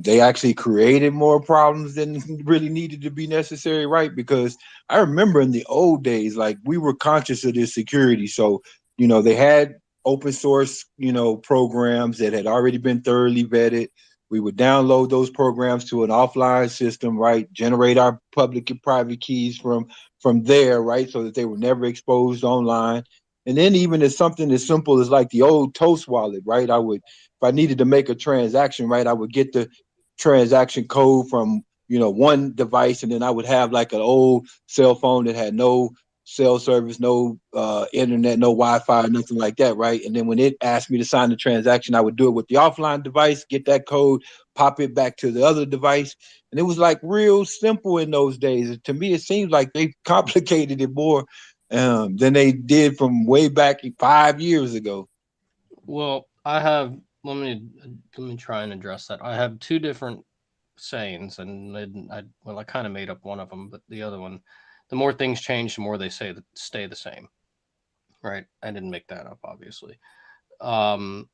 they actually created more problems than really needed to be necessary, right? Because I remember in the old days, like, we were conscious of this security. So, they had open source, programs that had already been thoroughly vetted. We would download those programs to an offline system, right? Generate our public and private keys from there, right? So that they were never exposed online. And then even as something as simple as like the old Toast wallet, right? I would, if I needed to make a transaction, right, I would get the transaction code from, one device, and then I would have like an old cell phone that had no cell service, no internet, no Wi-Fi, nothing like that, right? And then when it asked me to sign the transaction, I would do it with the offline device, get that code, pop it back to the other device. And it was like real simple in those days. To me, it seems like they complicated it more than they did from way back 5 years ago. Well, I have let me try and address that. I have two different sayings, and I kind of made up one of them, but the other one, the more things change, the more they say that stay the same. Right? I didn't make that up, obviously. Um,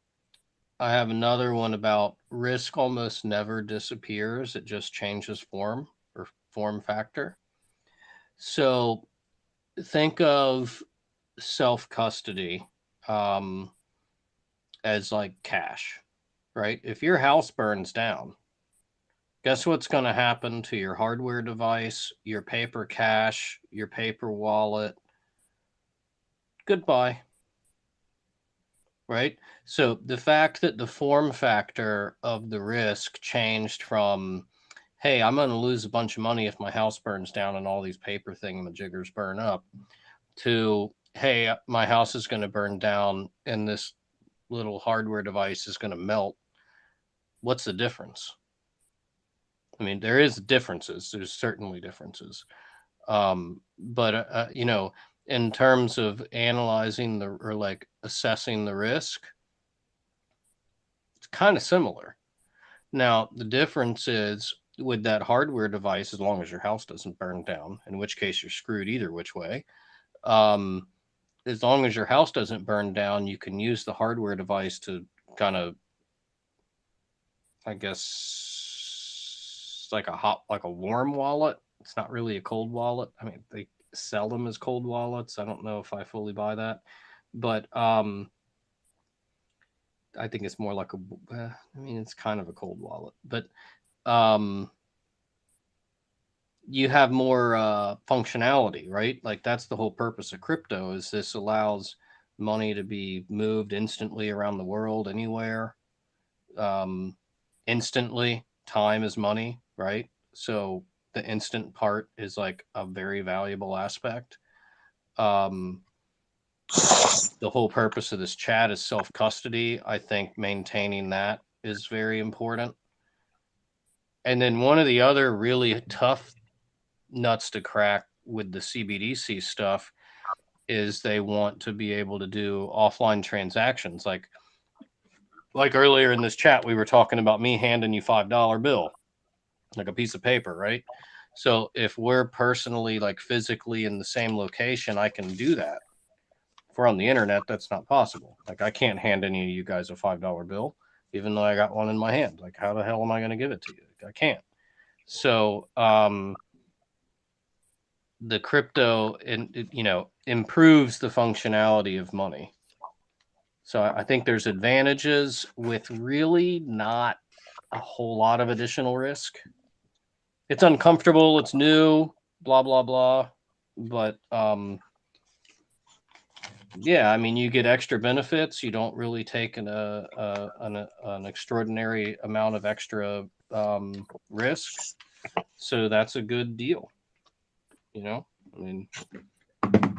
I have another one about risk almost never disappears; it just changes form or form factor. So think of self custody as like cash, right? If your house burns down, guess what's going to happen to your hardware device, your paper cash, your paper wallet? Goodbye, right? So the fact that the form factor of the risk changed from, hey, I'm going to lose a bunch of money if my house burns down and all these paper thingamajiggers burn up, to, hey, my house is going to burn down and this little hardware device is going to melt. What's the difference? I mean, there is differences. There's certainly differences. But in terms of analyzing or like assessing the risk, it's kind of similar. Now, the difference is with that hardware device, as long as your house doesn't burn down, in which case you're screwed either which way. Um, as long as your house doesn't burn down, you can use the hardware device to kind of, I guess, like a warm wallet. It's not really a cold wallet. I mean, they sell them as cold wallets. I don't know if I fully buy that, but I think it's more like I mean, it's kind of a cold wallet, but um, you have more functionality, right? Like that's the whole purpose of crypto. Is this allows money to be moved instantly around the world, anywhere, um, instantly. Time is money, right? So the instant part is like a very valuable aspect. Um, the whole purpose of this chat is self custody. I think maintaining that is very important. And then one of the other really tough nuts to crack with the CBDC stuff is they want to be able to do offline transactions. Like earlier in this chat, we were talking about me handing you $5 bill, like a piece of paper, right? So if we're personally, like physically in the same location, I can do that. If we're on the internet, that's not possible. Like I can't hand any of you guys a $5 bill, even though I got one in my hand. Like how the hell am I going to give it to you? I can't. So the crypto improves the functionality of money. So I think there's advantages with really not a whole lot of additional risk. It's uncomfortable, it's new, blah blah blah, but yeah, I mean, you get extra benefits. You don't really take an extraordinary amount of extra risk, so that's a good deal. I mean,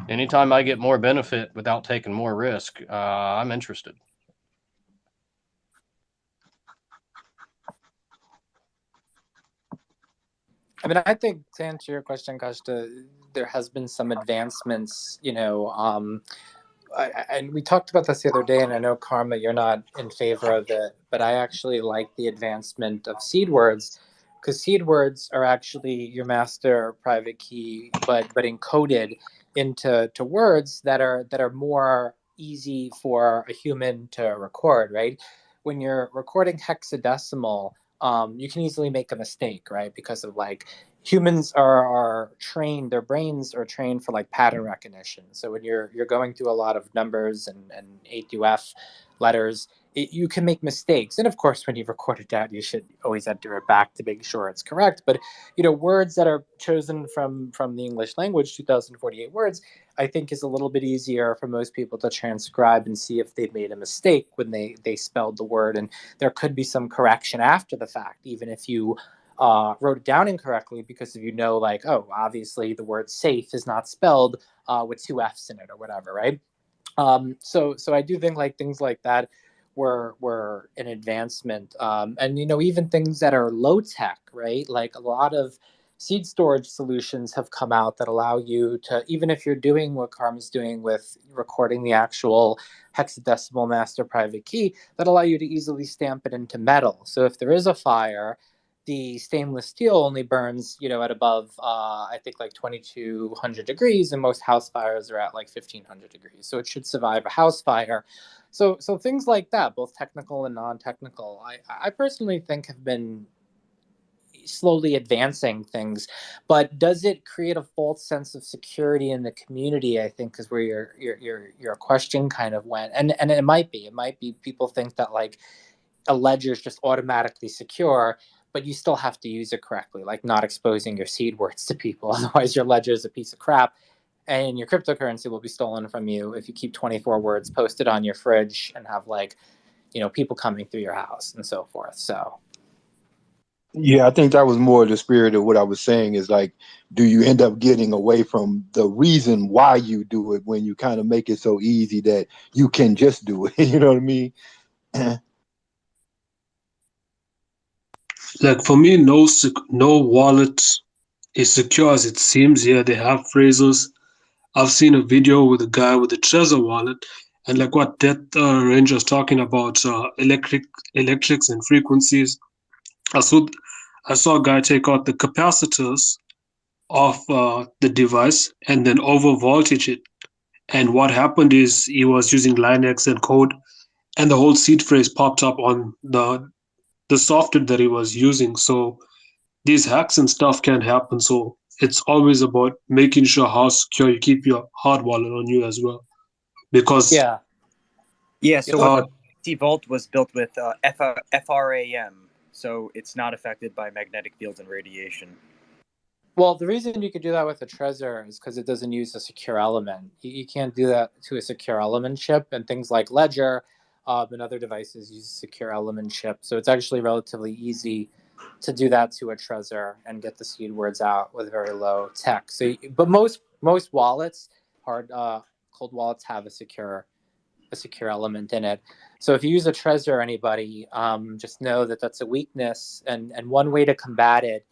anytime I get more benefit without taking more risk, I'm interested. I mean, I think to answer your question, Kashta, there has been some advancements, and we talked about this the other day, and I know, Karma, you're not in favor of it, but I actually like the advancement of seed words, because seed words are actually your master private key, but encoded into words that are more easy for a human to record, right? When you're recording hexadecimal, you can easily make a mistake, right? Because of like humans are trained, their brains are trained for like pattern recognition. So when you're going through a lot of numbers and 8UF letters, you can make mistakes. And of course, when you record it down, you should always enter it back to make sure it's correct. But words that are chosen from the English language, 2048 words, I think is a little bit easier for most people to transcribe and see if they've made a mistake when they spelled the word. And there could be some correction after the fact, even if you wrote it down incorrectly, because if like, oh, obviously the word safe is not spelled with two F's in it or whatever, right? So I do think like things like that were an advancement, and even things that are low tech, right? Like a lot of seed storage solutions have come out that allow you to, even if you're doing what Karma's doing with recording the actual hexadecimal master private key, that allow you to easily stamp it into metal. So if there is a fire, the stainless steel only burns, at above, I think like 2200 degrees, and most house fires are at like 1500 degrees. So it should survive a house fire. So things like that, both technical and non-technical, I personally think have been slowly advancing things. But does it create a false sense of security in the community? I think is where your question kind of went, and it might be people think that like a ledger is just automatically secure, but you still have to use it correctly, like not exposing your seed words to people. Otherwise, your ledger is a piece of crap, and your cryptocurrency will be stolen from you if you keep 24 words posted on your fridge and have like, people coming through your house and so forth. So. Yeah, I think that was more the spirit of what I was saying is like, do you end up getting away from the reason why you do it when you kind of make it so easy that you can just do it? You know what I mean? Like for me, no wallet is secure as it seems. Yeah, they have phrases. I've seen a video with a guy with a Trezor wallet, and like what that Ranger's talking about, electrics and frequencies. I saw I saw a guy take out the capacitors of the device and then over voltage it. And what happened is he was using Linux and code, and the whole seed phrase popped up on the software that he was using. So these hacks and stuff can happen. So it's always about making sure how secure you keep your hard wallet on you as well. Because Yeah. Yeah. So uh, Vault was built with FRAM, so it's not affected by magnetic fields and radiation. Well, the reason you could do that with a Trezor is because it doesn't use a secure element. You can't do that to a secure element chip, and things like Ledger and other devices use a secure element chip. So it's actually relatively easy to do that to a Trezor and get the seed words out with very low tech. So, but most wallets, cold wallets, have a secure element in it. So if you use a Trezor, anybody, just know that that's a weakness, and one way to combat it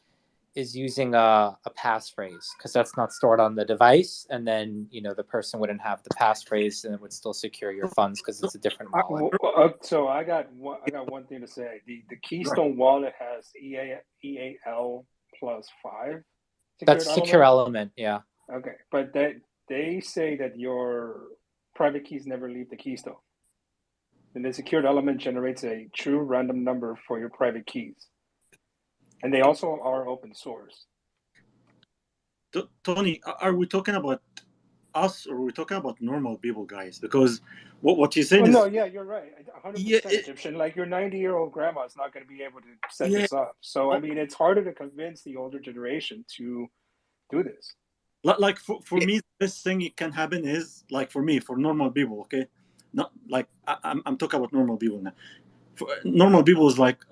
is using a passphrase, because that's not stored on the device, and then the person wouldn't have the passphrase, and it would still secure your funds because it's a different wallet. So I got one thing to say. The Keystone wallet has EAL plus 5 That's secured secure element. element, yeah. Okay, but they say that your private keys never leave the keystone. And the secured element generates a true random number for your private keys. And they also are open source. Tony, are we talking about us or are we talking about normal people, guys? Because what you're saying is No, yeah, you're right. 100% yeah, Egyptian. Like your 90-year-old grandma is not going to be able to set yeah. this up. So I mean, it's harder to convince the older generation to do this. Like for me, the best thing it can happen is like for me, for normal people, okay, not like I'm talking about normal people now. For normal people is like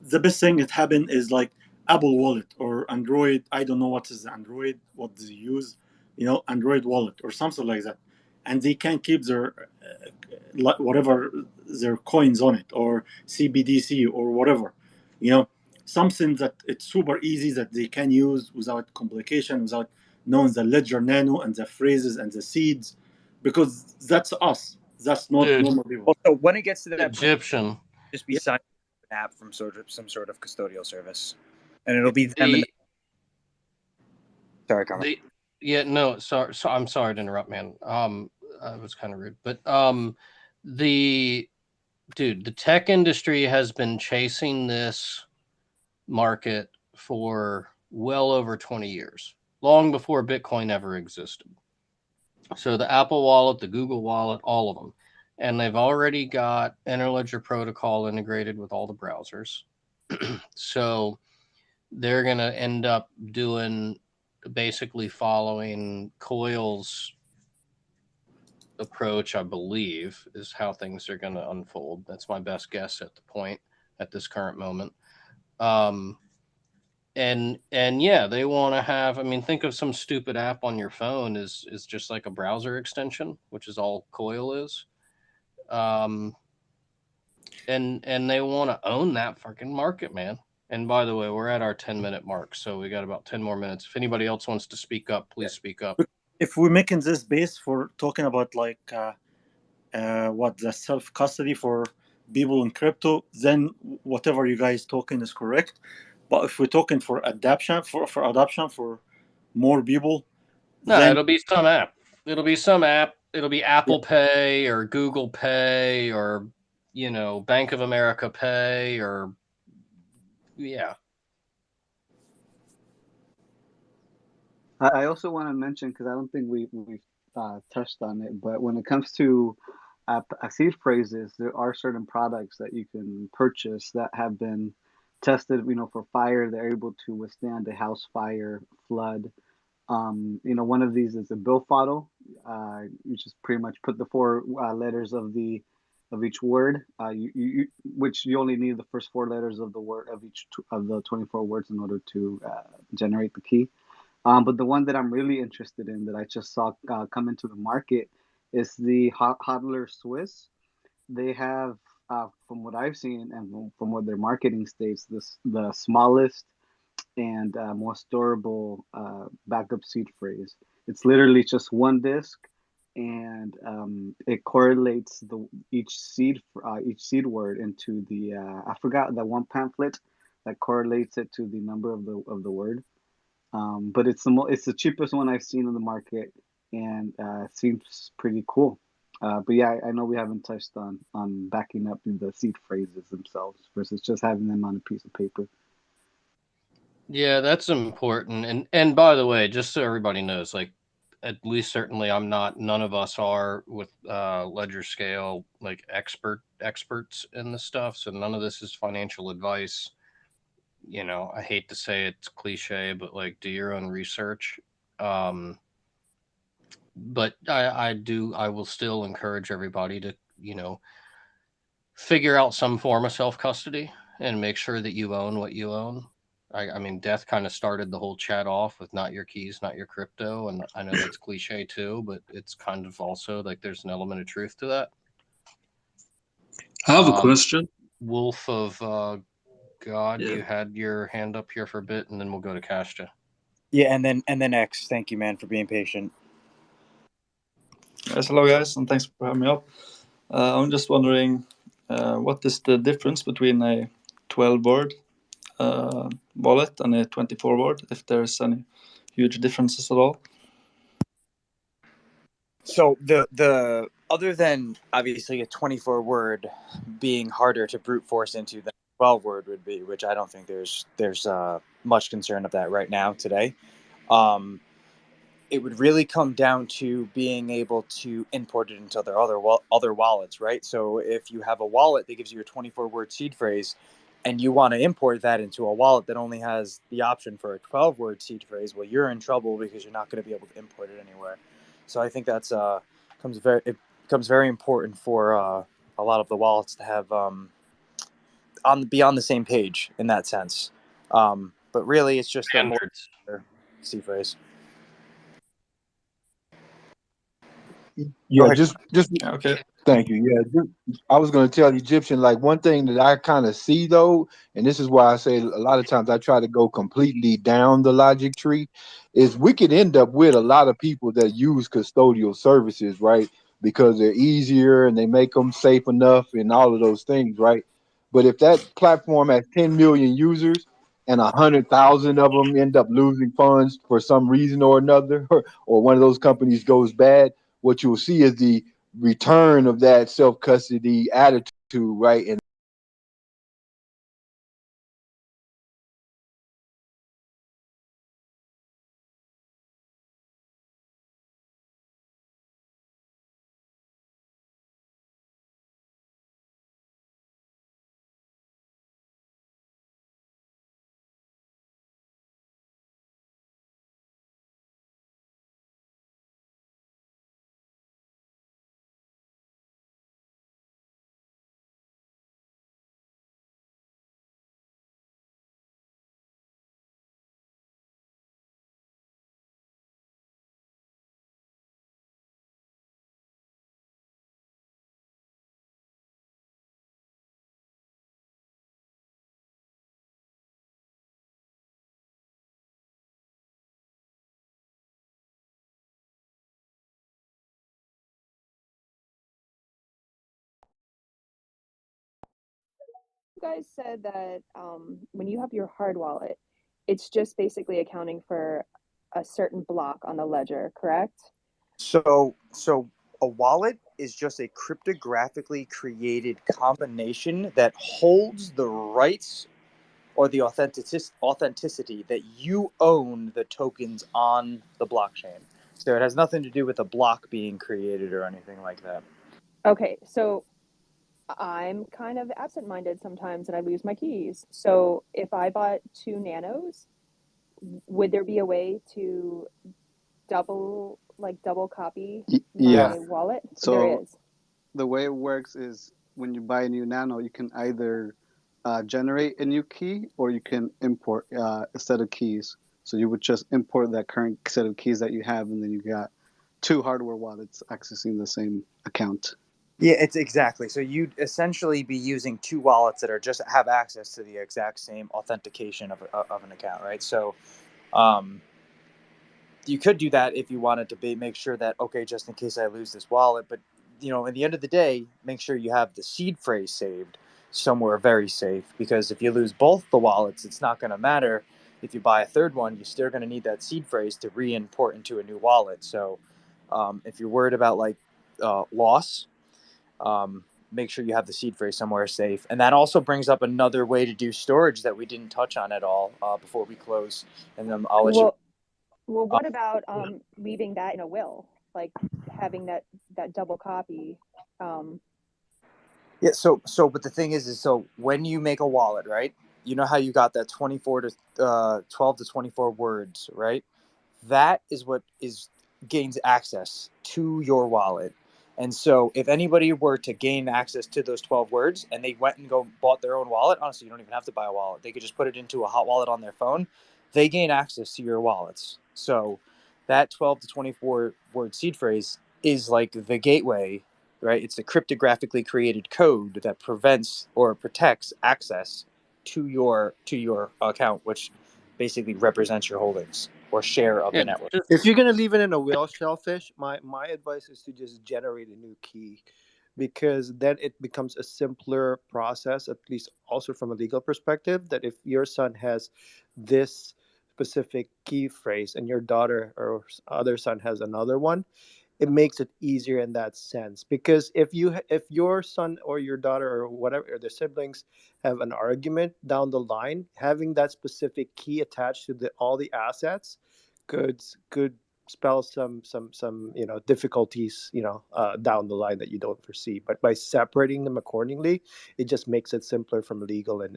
the best thing that happen is like Apple Wallet or Android. I don't know what is Android, what do they use, Android Wallet or something like that, and they can keep their whatever their coins on it or CBDC or whatever, something that it's super easy that they can use without complication, without knowing the ledger nano and the phrases and the seeds, because that's us. That's not Dude, normal people. Also, when it gets to that point, Egyptian. just be Yeah. signed up an app from some sort of custodial service, and it'll be them. Sorry, Carmen. No, sorry. So I'm sorry to interrupt, man. It was kind of rude, but the tech industry has been chasing this market for well over 20 years, long before Bitcoin ever existed. So the Apple Wallet, the Google Wallet, all of them and they've already got Interledger Protocol integrated with all the browsers. So they're going to end up doing basically following Coil's approach, I believe, is how things are going to unfold. That's my best guess at this current moment. And yeah, they want to have, I mean, think of some stupid app on your phone is just like a browser extension, which is all Coil is. And they want to own that fucking market, man. And by the way, we're at our 10-minute mark, so we got about 10 more minutes. If anybody else wants to speak up, please speak up. If we're making this base for talking about like what the self custody for people in crypto, then whatever you guys talking is correct. But if we're talking for adoption for more people, No, then it'll be some app. It'll be some app. It'll be Apple Pay or Google Pay or, you know, Bank of America Pay or, yeah. I also want to mention, because I don't think we've touched on it, but when it comes to seed phrases, there are certain products that you can purchase that have been tested, for fire. They're able to withstand a house fire, flood. One of these is a Billfodl. You just pretty much put the four letters of each word. Which you only need the first four letters of the word of each of the 24 words in order to generate the key. But the one that I'm really interested in that I just saw come into the market is the Hodler Swiss. They have, from what I've seen and from what their marketing states, the smallest and most durable backup seed phrase. It's literally just one disk, and it correlates each seed word into the I forgot that one pamphlet that correlates it to the number of the word. But it's the cheapest one I've seen in the market, and it seems pretty cool. But yeah, I know we haven't touched on backing up the seed phrases themselves versus just having them on a piece of paper. Yeah, that's important. And by the way, just so everybody knows, like at least certainly none of us are with ledgerscale like experts in this stuff. So none of this is financial advice. You know, I hate to say it's cliche, but like do your own research. But I will still encourage everybody to, you know, figure out some form of self custody and make sure that you own what you own. I mean, Death kind of started the whole chat off with not your keys, not your crypto. And I know that's cliche too, but it's kind of also like there's an element of truth to that. I have a question. Wolf of God, Yeah. you had your hand up here for a bit, and then we'll go to Kashta. Yeah, and then X. Thank you, man, for being patient. Yes, hello guys, and thanks for having me up. I'm just wondering, what is the difference between a 12-word wallet and a 24-word, if there's any huge differences at all? So the other than obviously a 24-word being harder to brute force into than a 12-word would be, which I don't think there's much concern of that right now today. It would really come down to being able to import it into their other wallets, right? So if you have a wallet that gives you a 24-word seed phrase, and you want to import that into a wallet that only has the option for a 12-word seed phrase, well, you're in trouble because you're not going to be able to import it anywhere. So I think it becomes very important for a lot of the wallets to have be on the same page in that sense. But really, it's just a more seed phrase. Yeah, just Okay. thank you. Yeah, I was going to tell Egyptian, like, one thing that I kind of see though, and this is why I say a lot of times I try to go completely down the logic tree, is we could end up with a lot of people that use custodial services, right? Because they're easier and they make them safe enough and all of those things, right? But if that platform has 10 million users and 100,000 of them end up losing funds for some reason or another, or one of those companies goes bad, what you'll see is the return of that self custody attitude, right? And guys said that when you have your hard wallet, it's just basically accounting for a certain block on the ledger, correct? So a wallet is just a cryptographically created combination that holds the rights or the authenticity that you own the tokens on the blockchain. So it has nothing to do with a block being created or anything like that. Okay, so I'm kind of absent-minded sometimes and I lose my keys. So if I bought 2 nanos, would there be a way to double copy Yeah. my wallet? There So is. the way it works is when you buy a new Nano, you can either generate a new key or you can import a set of keys. So you would just import that current set of keys that you have, and then you got 2 hardware wallets accessing the same account. Yeah, it's exactly. So you'd essentially be using 2 wallets that are just have access to the exact same authentication of an account, right? So um, you could do that if you wanted to make sure that, okay, just in case I lose this wallet, but in the end of the day, make sure you have the seed phrase saved somewhere very safe, because if you lose both the wallets, it's not going to matter. If you buy a third one, you're still going to need that seed phrase to re-import into a new wallet. So if you're worried about loss, make sure you have the seed phrase somewhere safe. And that also brings up another way to do storage that we didn't touch on at all before we close. And then I'll let you. Well, what about leaving that in a will, like having that double copy? Yeah. But the thing is so when you make a wallet, right? You know how you got that 24 to 12 to 24 words, right? That is what gains access to your wallet. And so if anybody were to gain access to those 12 words and they went and bought their own wallet, honestly, you don't even have to buy a wallet. They could just put it into a hot wallet on their phone. They gain access to your wallets. So that 12 to 24 word seed phrase is like the gateway, right? It's the cryptographically created code that prevents or protects access to your account, which basically represents your holdings or share of the Yeah, network. If you're gonna leave it in a will, shellfish, my advice is to just generate a new key, because then it becomes a simpler process, at least also from a legal perspective. That if your son has this specific key phrase and your daughter or other son has another one, it makes it easier in that sense. Because if your son or your daughter or whatever or their siblings have an argument down the line, having that specific key attached to all the assets could spell some difficulties down the line that you don't foresee. But by separating them accordingly, it just makes it simpler from a legal and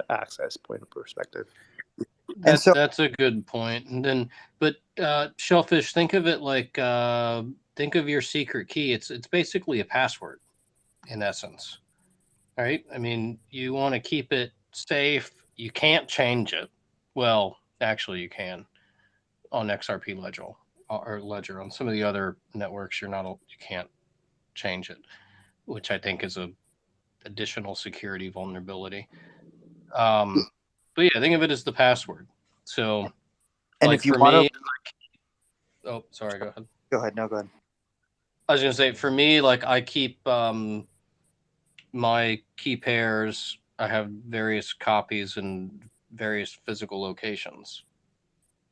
access point of perspective. And so That's a good point. And then, but Shellfish, think of it like think of your secret key. It's basically a password in essence, right? I mean, you want to keep it safe. You can't change it. Well, actually, you can on XRP Ledger or Ledger. On some of the other networks, you can't change it, which I think is a additional security vulnerability. But yeah, think of it as the password. So, and like if you for want me, to oh, sorry, go ahead. go ahead. No, go ahead. I was gonna say for me, like I keep my key pairs. I have various copies in various physical locations.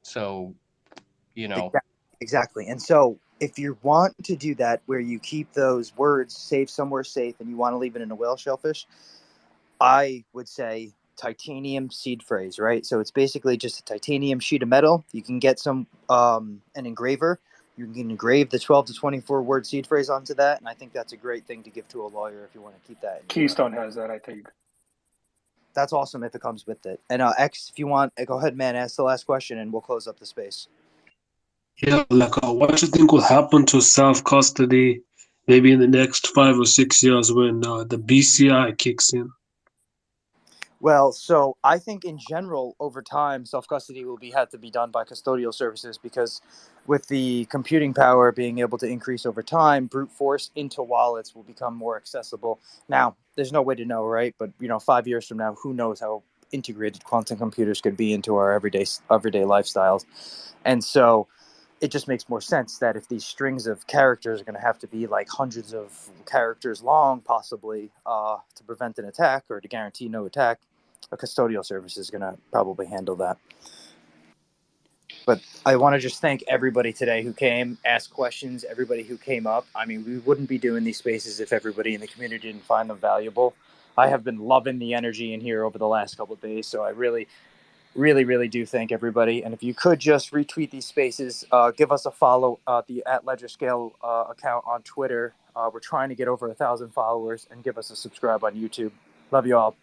So, Exactly. And so if you want to do that where you keep those words safe somewhere safe and you want to leave it in a whale shellfish, I would say titanium seed phrase, right? So it's basically just a titanium sheet of metal. You can get an engraver. You can engrave the 12 to 24 word seed phrase onto that. And I think that's a great thing to give to a lawyer if you want to keep that. Keystone has that, I think. That's awesome if it comes with it. And X, if you want, go ahead, man, ask the last question and we'll close up the space. Yeah, like what do you think will happen to self custody maybe in the next 5 or 6 years when the BCI kicks in? Well, so I think in general, over time, self-custody will have to be done by custodial services, because with the computing power being able to increase over time, brute force into wallets will become more accessible. Now, there's no way to know, right? But 5 years from now, who knows how integrated quantum computers could be into our everyday lifestyles. And so it just makes more sense that if these strings of characters are going to have to be like hundreds of characters long, possibly to prevent an attack or to guarantee no attack, a custodial service is going to probably handle that. But I want to just thank everybody today who came, asked questions, everybody who came up. I mean, we wouldn't be doing these spaces if everybody in the community didn't find them valuable. I have been loving the energy in here over the last couple of days, so I really do thank everybody. And if you could just retweet these spaces, give us a follow the at ledgerscale account on Twitter. We're trying to get over 1,000 followers, and give us a subscribe on YouTube. Love you all.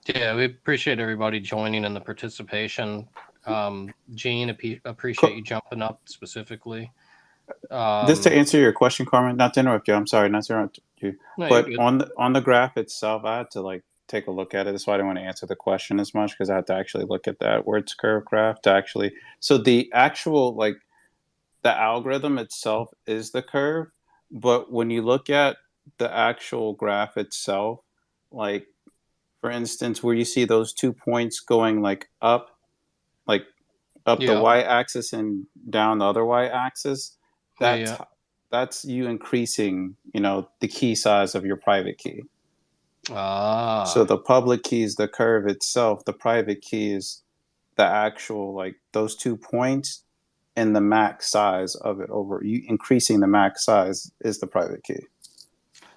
Yeah, we appreciate everybody joining and the participation. Gene, appreciate you jumping up specifically. Just to answer your question, Carmen, not to interrupt you. I'm sorry, not to interrupt you. No, but you're good. on the graph itself, I had to like take a look at it. That's why I didn't want to answer the question as much, because I had to actually look at that where it's curve graph to actually. So the actual like the algorithm itself is the curve, but when you look at the actual graph itself, like for instance, where you see those 2 points going like up the Yeah. y-axis and down the other y-axis, that's Yeah. that's you increasing, the key size of your private key. So the public key is the curve itself. The private key is the actual, like those 2 points and the max size of it over. You increasing the max size is the private key.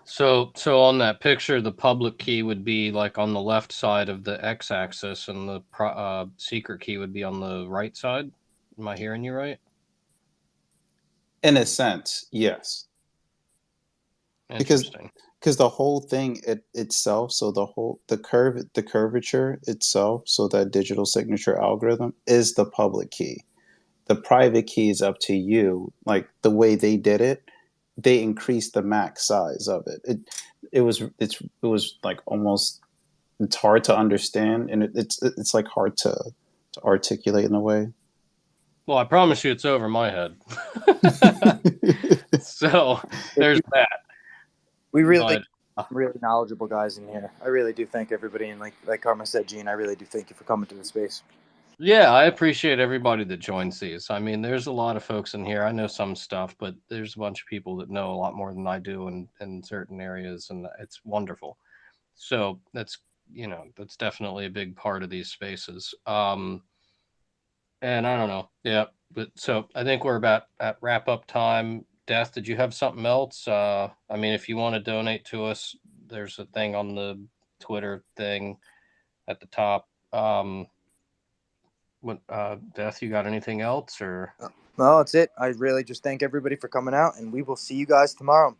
So on that picture, the public key would be like on the left side of the x-axis, and the secret key would be on the right side. Am I hearing you right? In a sense, yes. Interesting. Because the whole thing itself, so the curvature itself, so that digital signature algorithm is the public key. The private key is up to you. Like the way they did it, they increased the max size of it. It was like almost, it's hard to understand, and it's like hard to articulate in a way. Well, I promise you, it's over my head. So there's that. We really knowledgeable guys in here. I really do thank everybody, and like Karma said, Gene, I really do thank you for coming to the space. Yeah, I appreciate everybody that joins these. I mean, there's a lot of folks in here. I know some stuff, but there's a bunch of people that know a lot more than I do in certain areas, and it's wonderful. So that's definitely a big part of these spaces. And I don't know. Yeah, but so I think we're about at wrap up time. Death, did you have something else? I mean, if you want to donate to us, there's a thing on the Twitter thing at the top. Death, you got anything else or? No, that's it. I really just thank everybody for coming out, and we will see you guys tomorrow.